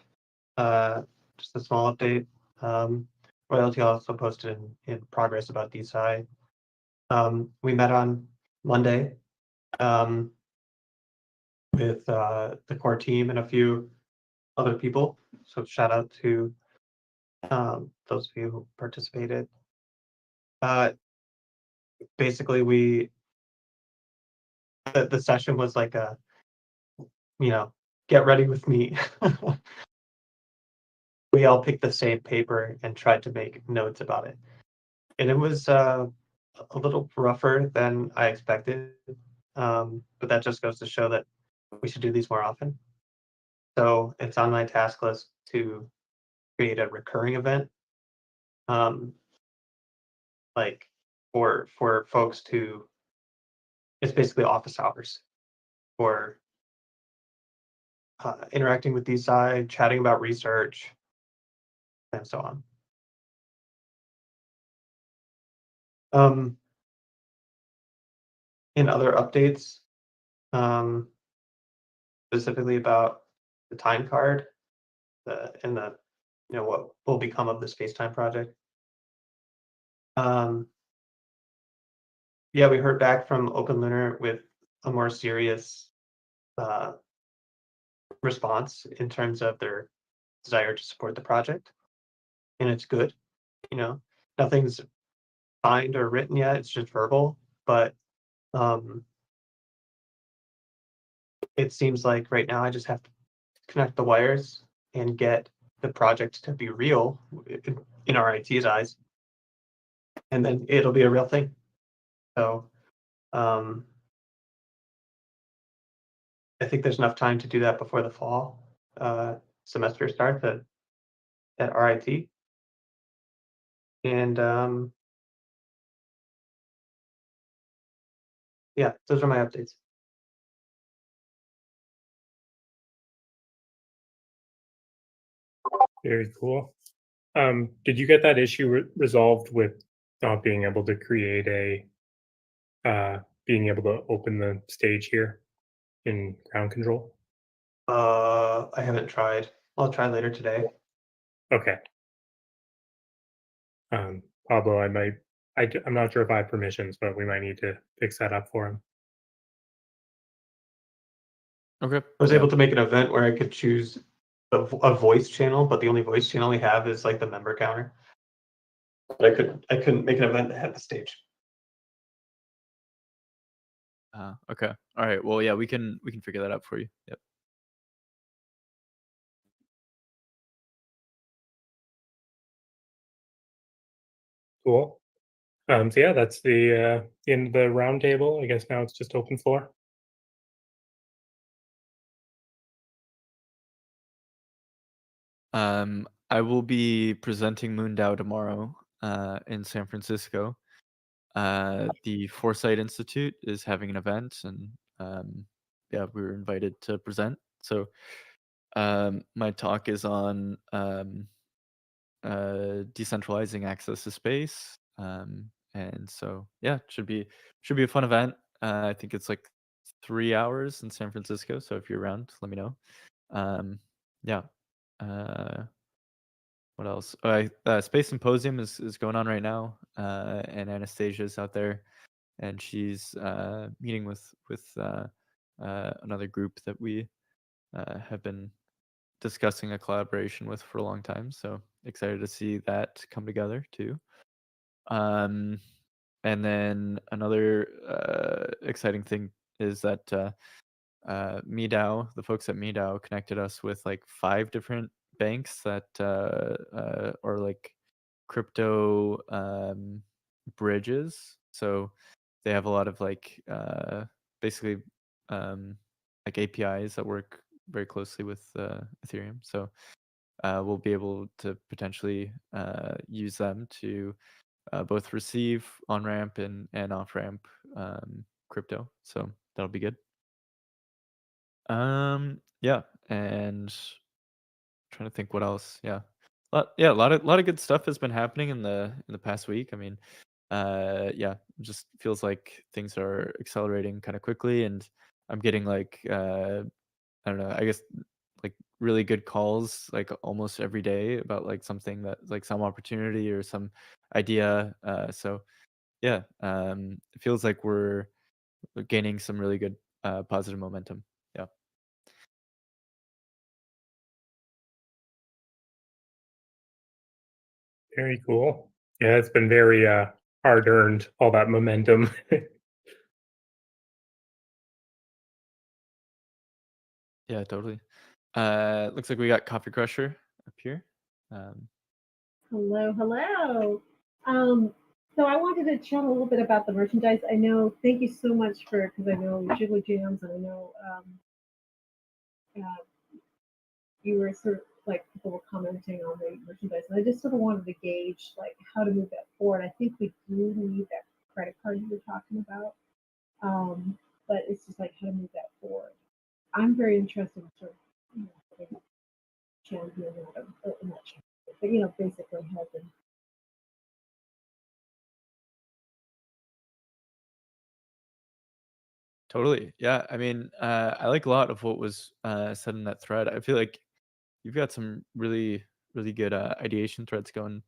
just a small update. Royalty also posted in progress about Desci. We met on Monday with the core team and a few other people. So shout out to those of you who participated. Basically, the session was like a, get ready with me. We all picked the same paper and tried to make notes about it. And it was a little rougher than I expected. But that just goes to show that we should do these more often. So it's on my task list to create a recurring event. Like for folks to, it's basically office hours for interacting with Desci, chatting about research, and so on. In other updates, specifically about the time card, and the what will become of the space-time project. Yeah, we heard back from Open Lunar with a more serious response in terms of their desire to support the project, and it's good. Nothing's signed or written yet; it's just verbal. But it seems like right now I just have to connect the wires and get the project to be real in our IT's eyes, and then it'll be a real thing. So I think there's enough time to do that before the fall semester starts at RIT. And yeah, those are my updates. Very cool. Did you get that issue resolved with not being able to create being able to open the stage here in ground control? I haven't tried. I'll try later today. Okay. Pablo, I'm not sure if I have permissions, but we might need to fix that up for him. Okay. I was yeah. able to make an event where I could choose a voice channel, but the only voice channel we have is like the member counter. But I couldn't make an event that had the stage. Okay. All right. Well, yeah, we can figure that out for you. Yep. Cool. So yeah, that's the end of the roundtable. I guess now it's just open floor. I will be presenting MoonDAO tomorrow in San Francisco. The Foresight Institute is having an event, and yeah, we were invited to present. So my talk is on decentralizing access to space, and so yeah, should be a fun event. I think it's like 3 hours in San Francisco, so if you're around, let me know. Yeah. What else? Space Symposium is going on right now, and Anastasia's out there, and she's meeting with another group that we have been discussing a collaboration with for a long time. So excited to see that come together too. And then another exciting thing is that MeDAO, the folks at MeDAO connected us with like 5 different banks that are like crypto bridges. So they have a lot of like basically like APIs that work very closely with Ethereum. So we'll be able to potentially use them to both receive on ramp and off ramp crypto. So that'll be good. Yeah, and trying to think what else. Yeah, a lot of good stuff has been happening in the past week. I mean, yeah, just feels like things are accelerating kind of quickly, and I'm getting like I don't know, I guess like really good calls like almost every day about like something that like some opportunity or some idea. So yeah, it feels like we're gaining some really good positive momentum. Yeah. Very cool. Yeah, it's been very hard earned, all that momentum. Yeah, totally. Looks like we got Coffee Crusher up here. Hello, hello. So I wanted to chat a little bit about the merchandise. I know, thank you so much for, because I know Jiggly Jams, and I know you were sort of like people were commenting on the merchandise, and I just sort of wanted to gauge like how to move that forward. I think we do need that credit card you were talking about, but it's just like how to move that forward. I'm very interested in sort of championing that, not champion, but basically helping. Totally. Yeah. I mean, I like a lot of what was said in that thread. I feel like you've got some really, really good ideation threads going.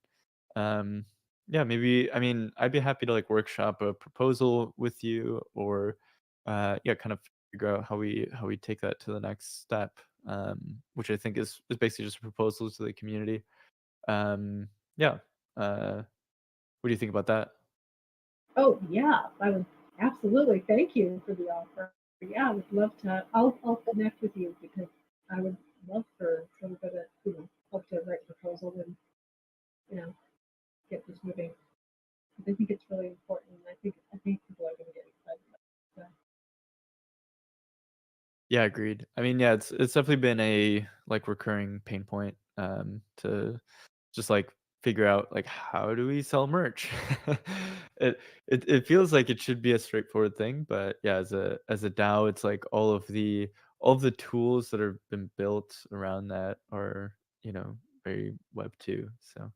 Yeah, maybe. I mean, I'd be happy to like workshop a proposal with you, or yeah, kind of figure out how we take that to the next step. Which I think is basically just a proposal to the community. Yeah. What do you think about that? Oh yeah, I would absolutely. Thank you for the offer. Yeah, I would love to. I'll connect with you because I would love for everybody to help to write a proposal and get this moving. I think it's really important. And I think people are going to get excited about it. Yeah, agreed. I mean, yeah, it's definitely been a like recurring pain point to just like figure out like how do we sell merch. It feels like it should be a straightforward thing, but yeah, as a DAO, it's like all of the tools that have been built around that are very Web 2. So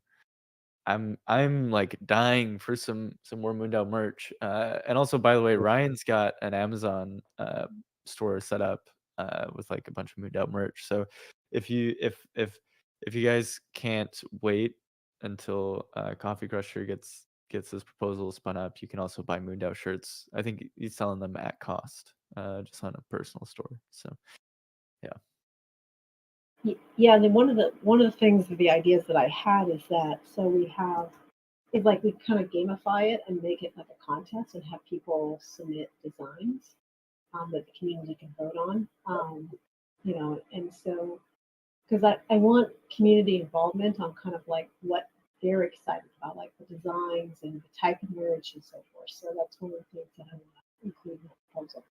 I'm like dying for some more MoonDAO merch. And also, by the way, Ryan's got an Amazon store set up with like a bunch of MoonDAO merch. So if you guys can't wait until Coffee Crusher gets this proposal spun up, you can also buy MoonDAO shirts. I think he's selling them at cost, just on a personal store. So yeah. Yeah, and then one of the things, the ideas that I had is that we kind of gamify it and make it like a contest and have people submit designs that the community can vote on. And so because I want community involvement on kind of like what they're excited about, like the designs and the type of merch and so forth. So that's one of the things that I want to include in the proposal.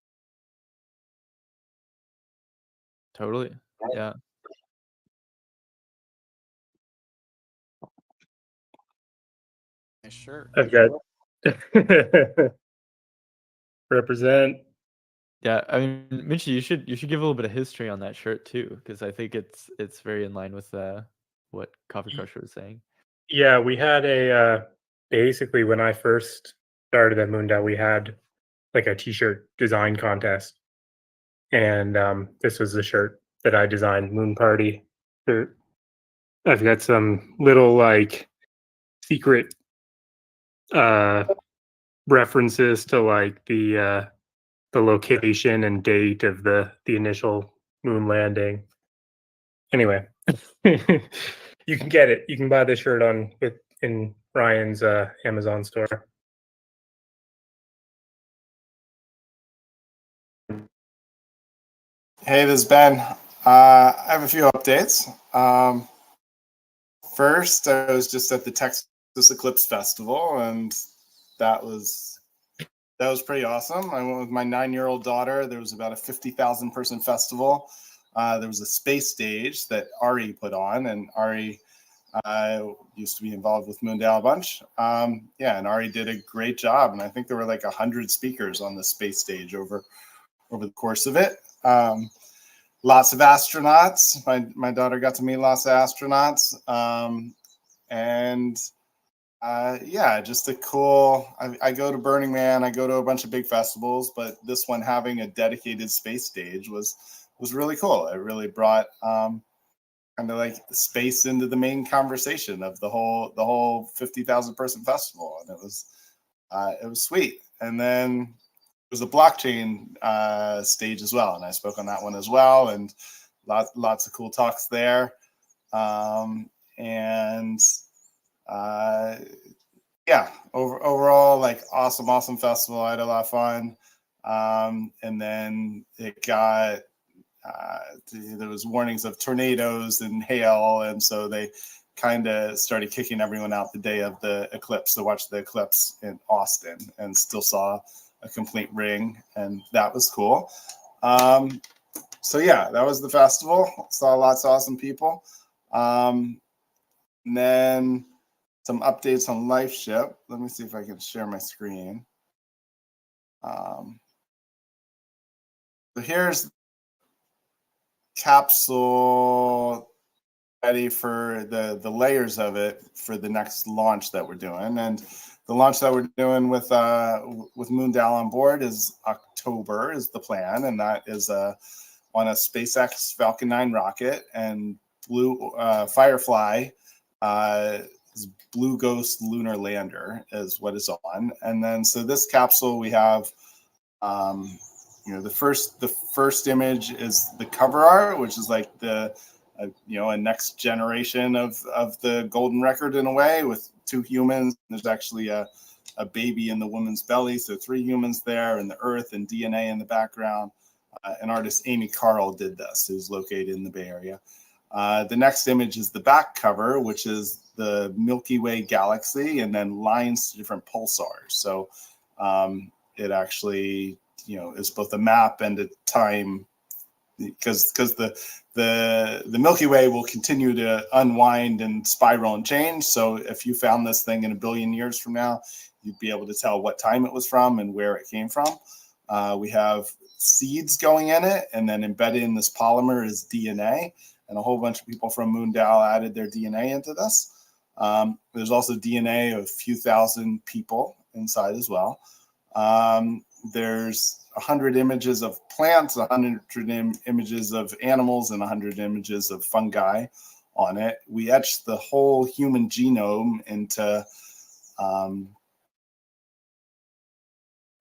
Totally. Yeah. shirt. I've got represent. Yeah, I mean, Minchie, you should give a little bit of history on that shirt too, because I think it's very in line with what Coffee Crusher was saying. Yeah, we had basically when I first started at Moondale, we had like a t-shirt design contest, and this was the shirt that I designed, Moon Party. I've got some little like secret references to like the location and date of the initial moon landing. Anyway, you can get it. You can buy this shirt in Ryan's Amazon store. Hey, this is Ben. I have a few updates. First, I was just at the Texas Eclipse Festival, and that was pretty awesome. I went with my 9-year-old daughter. There was about a 50,000 person festival. There was a space stage that Ari put on, and Ari used to be involved with Moondale a bunch. Yeah, and Ari did a great job, and I think there were like 100 speakers on the space stage over the course of it. Lots of astronauts. My daughter got to meet lots of astronauts. And yeah, just a cool, I go to Burning Man, I go to a bunch of big festivals, but this one having a dedicated space stage was really cool. It really brought kind of like space into the main conversation of the whole 50,000 person festival. And it was sweet. And then was a blockchain stage as well, and I spoke on that one as well, and lots of cool talks there. And yeah, overall, like awesome festival. I had a lot of fun. And then it got there was warnings of tornadoes and hail, and so they kind of started kicking everyone out the day of the eclipse to watch the eclipse in Austin, and still saw a complete ring, and that was cool. So yeah, that was the festival. Saw lots of awesome people. And then some updates on LifeShip. Let me see if I can share my screen. So here's capsule ready for the layers of it for the next launch that we're doing. And the launch that we're doing with Moondale on board is October is the plan, and that is on a SpaceX Falcon 9 rocket, and Firefly Blue Ghost lunar lander is what is on. And then so this capsule we have the first image is the cover art, which is like a next generation of the golden record in a way, with 2 humans. There's actually a baby in the woman's belly, so 3 humans there, and the earth and DNA in the background. An artist, Amy Carl, did this, who's located in the Bay Area. The next image is the back cover, which is the Milky Way galaxy, and then lines to different pulsars. So it actually, is both a map and a time, because the Milky Way will continue to unwind and spiral and change. So if you found this thing in 1 billion years from now, you'd be able to tell what time it was from and where it came from. We have seeds going in it, and then embedded in this polymer is DNA, and a whole bunch of people from Moondale added their DNA into this. There's also DNA of a few thousand people inside as well. There's 100 images of plants, 100 images of animals, and 100 images of fungi on it. We etched the whole human genome into and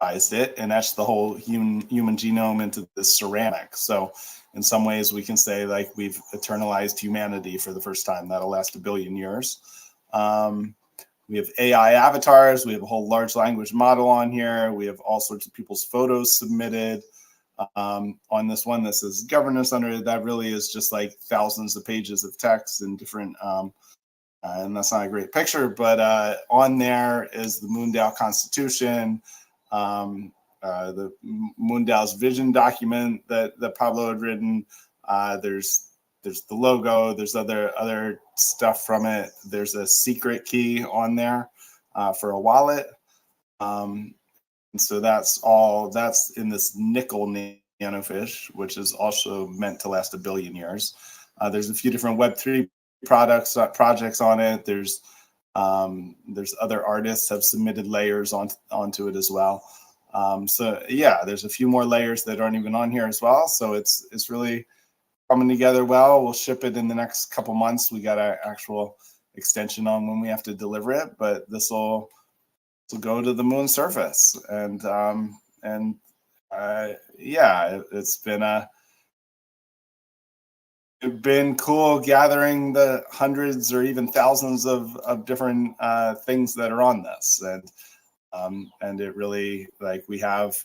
etched the whole human genome into this ceramic. So in some ways we can say like we've eternalized humanity for the first time. That'll last 1 billion years. We have AI avatars. We have a whole large language model on here. We have all sorts of people's photos submitted. On this one, this is governance under it. That really is just like thousands of pages of text and different, and that's not a great picture, but on there is the Moondale Constitution, the Moondale's vision document that Pablo had written. There's the logo, there's other stuff from it. There's a secret key on there for a wallet. And so that's in this nickel nanofish, which is also meant to last 1 billion years. There's a few different Web3 projects on it. There's other artists have submitted layers onto it as well. So yeah, there's a few more layers that aren't even on here as well. So it's really coming together well. We'll ship it in the next couple months. We got an actual extension on when we have to deliver it, but this will go to the moon surface. And yeah, it's been cool gathering the hundreds or even thousands of different things that are on this. And it really, like, we have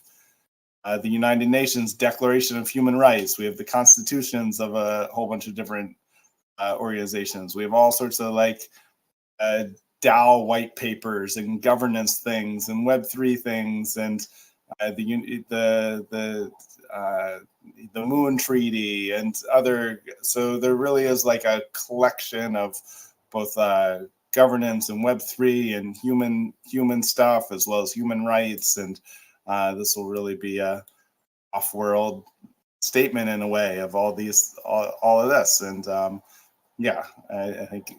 the United Nations Declaration of Human Rights. We have the constitutions of a whole bunch of different organizations. We have all sorts of like DAO white papers and governance things and Web3 things and the Moon Treaty and other. So there really is like a collection of both governance and Web3 and human stuff, as well as human rights. And this will really be a off-world statement in a way of all of this. And yeah, I think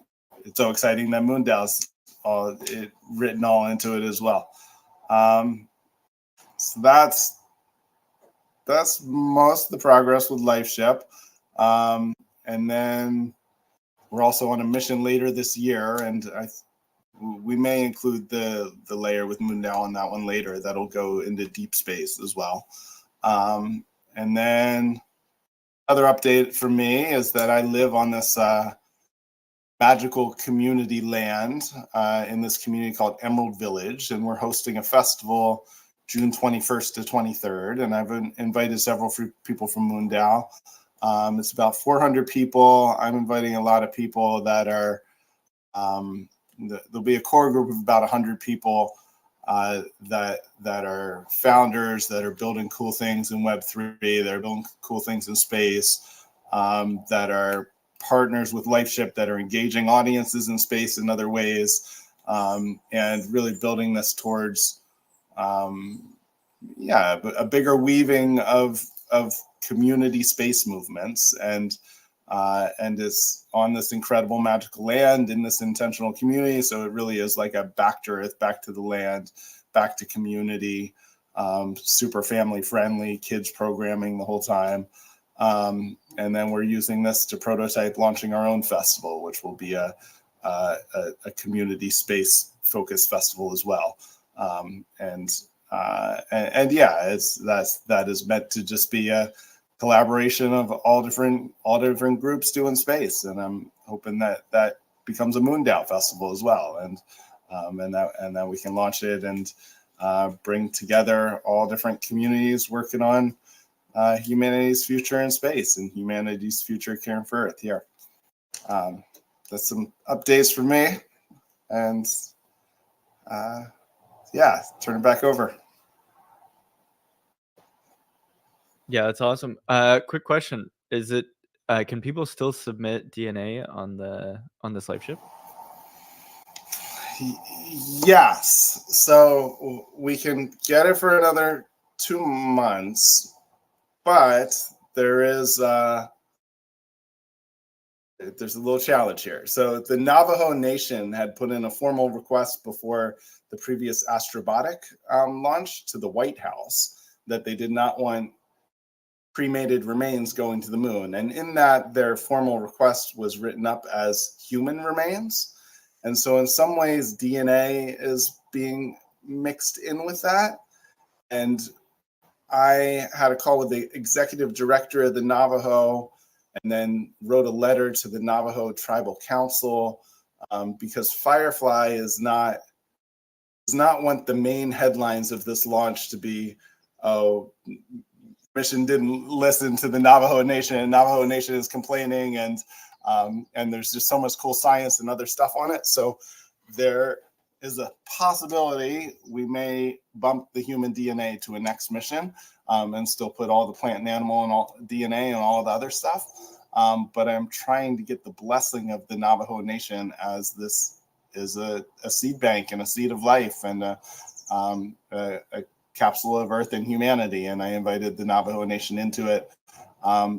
it's so exciting that MoonDAO's written all into it as well. So that's most of the progress with LifeShip. And then we're also on a mission later this year, and we may include the layer with MoonDAO on that one later. That'll go into deep space as well. And then other update for me is that I live on this magical community land in this community called Emerald Village, and we're hosting a festival June 21st to 23rd, and I've invited several people from MoonDAO. It's about 400 people. I'm inviting a lot of people that are, there'll be a core group of about 100 people that are founders, that are building cool things in Web3, that are building cool things in space, that are partners with LifeShip, that are engaging audiences in space in other ways, and really building this towards a bigger weaving of community space movements, and it's on this incredible magical land in this intentional community. So it really is like a back to earth, back to the land, back to community, super family friendly, kids programming the whole time. And then we're using this to prototype launching our own festival, which will be a community space focused festival as well. And yeah, that is meant to just be a collaboration of all different groups doing space, and I'm hoping that becomes a MoonDAO festival as well, and that we can launch it and bring together all different communities working on humanity's future in space and humanity's future caring for Earth here. That's some updates for me, and yeah, turn it back over. Yeah, that's awesome. Quick question: is it can people still submit DNA on this LifeShip? Yes. So we can get it for another 2 months, but there's a little challenge here. So the Navajo Nation had put in a formal request before the previous Astrobotic launch to the White House that they did not want cremated remains going to the moon. And in that, their formal request was written up as human remains. And so in some ways, DNA is being mixed in with that. And I had a call with the executive director of the Navajo, and then wrote a letter to the Navajo Tribal Council, because Firefly does not want the main headlines of this launch to be, oh, mission didn't listen to the Navajo Nation, and Navajo Nation is complaining, and there's just so much cool science and other stuff on it. So there is a possibility we may bump the human DNA to a next mission, and still put all the plant and animal and all DNA and all the other stuff. But I'm trying to get the blessing of the Navajo Nation as this is a seed bank and a seed of life and a capsule of Earth and humanity. And I invited the Navajo Nation into it.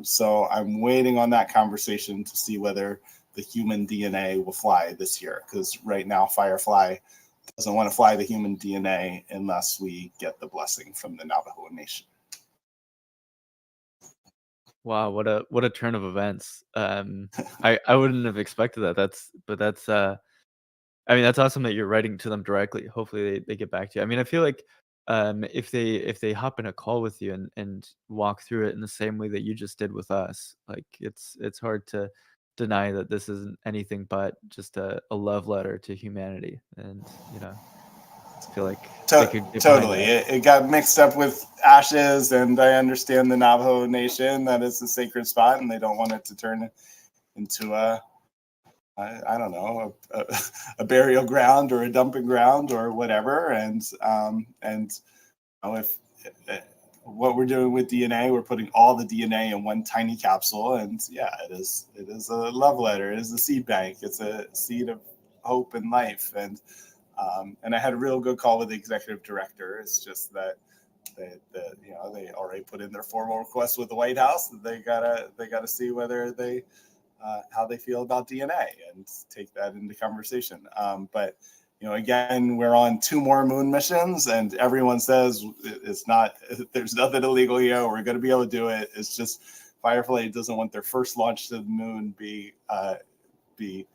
So I'm waiting on that conversation to see whether the human DNA will fly this year, because right now Firefly doesn't want to fly the human DNA unless we get the blessing from the Navajo Nation. Wow, what a turn of events. I wouldn't have expected that. That's I mean, that's awesome that you're writing to them directly. Hopefully they get back to you. I mean, I feel like if they hop in a call with you and walk through it in the same way that you just did with us, like it's hard to deny that this isn't anything but just a love letter to humanity. And I feel like they could get behind Totally. that. It got mixed up with ashes, and I understand the Navajo Nation, that it's a sacred spot, and they don't want it to turn into I don't know, a burial ground or a dumping ground or whatever. And if what we're doing with DNA, we're putting all the DNA in one tiny capsule, and yeah, it is a love letter. It is a seed bank. It's a seed of hope and life. And I had a real good call with the executive director. It's just that they already put in their formal request with the White House. They gotta see whether they how they feel about DNA and take that into conversation. But again, we're on 2 more moon missions, and everyone says it's not. There's nothing illegal here. We're going to be able to do it. It's just Firefly doesn't want their first launch to the moon be the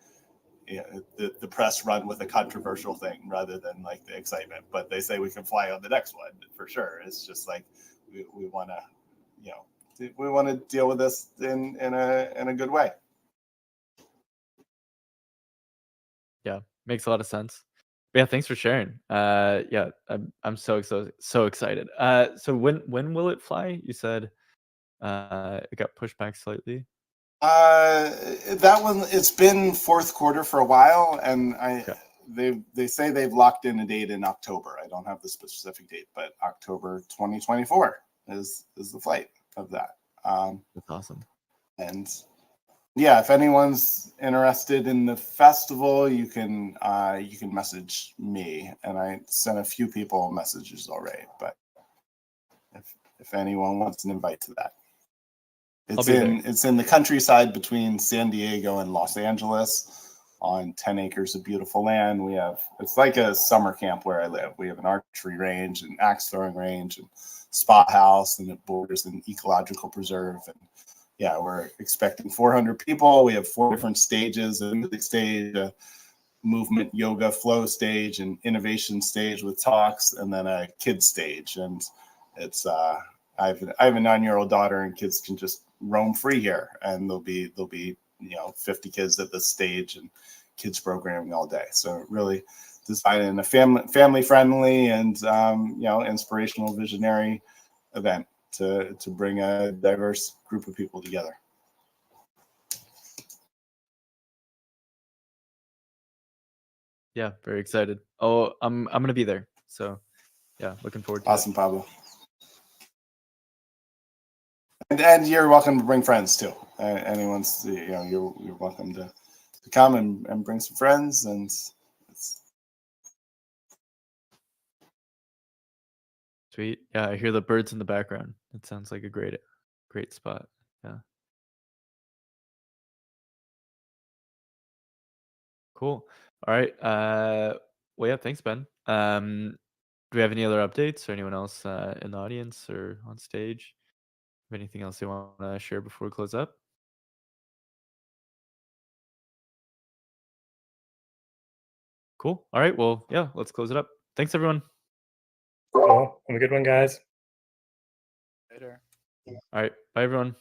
press run with a controversial thing rather than like the excitement. But they say we can fly on the next one for sure. It's just like we want to we want to deal with this in a good way. Yeah, makes a lot of sense. But yeah, thanks for sharing. Yeah, I'm so excited. So when will it fly? You said it got pushed back slightly. That one, it's been fourth quarter for a while, and Okay. they say they've locked in a date in October. I don't have the specific date, but October 2024 is the flight of that. That's awesome. And yeah, if anyone's interested in the festival, you can message me, and I sent a few people messages already. But if anyone wants an invite to that, it's in the countryside between San Diego and Los Angeles, on 10 acres of beautiful land. It's like a summer camp where I live. We have an archery range, an axe throwing range, and spot house, and it borders an ecological preserve. And yeah, we're expecting 400 people. We have 4 different stages: a music stage, a movement yoga flow stage, an innovation stage with talks, and then a kids stage. And it's I have a 9-year-old daughter, and kids can just roam free here, and there'll be 50 kids at the stage and kids programming all day. So really designed in a family friendly and inspirational, visionary event to bring a diverse group of people together. Yeah, very excited. Oh, I'm gonna be there. So yeah, looking forward to Awesome, Pablo. And you're welcome to bring friends too. Anyone's you're welcome to come and bring some friends. And Sweet. Yeah, I hear the birds in the background. It sounds like a great spot. Yeah. Cool. All right. Well, yeah, thanks, Ben. Do we have any other updates, or anyone else in the audience or on stage? Anything else you want to share before we close up? Cool. All right. Well, yeah, let's close it up. Thanks, everyone. Cool. Have a good one, guys. Later. All right. Bye, everyone.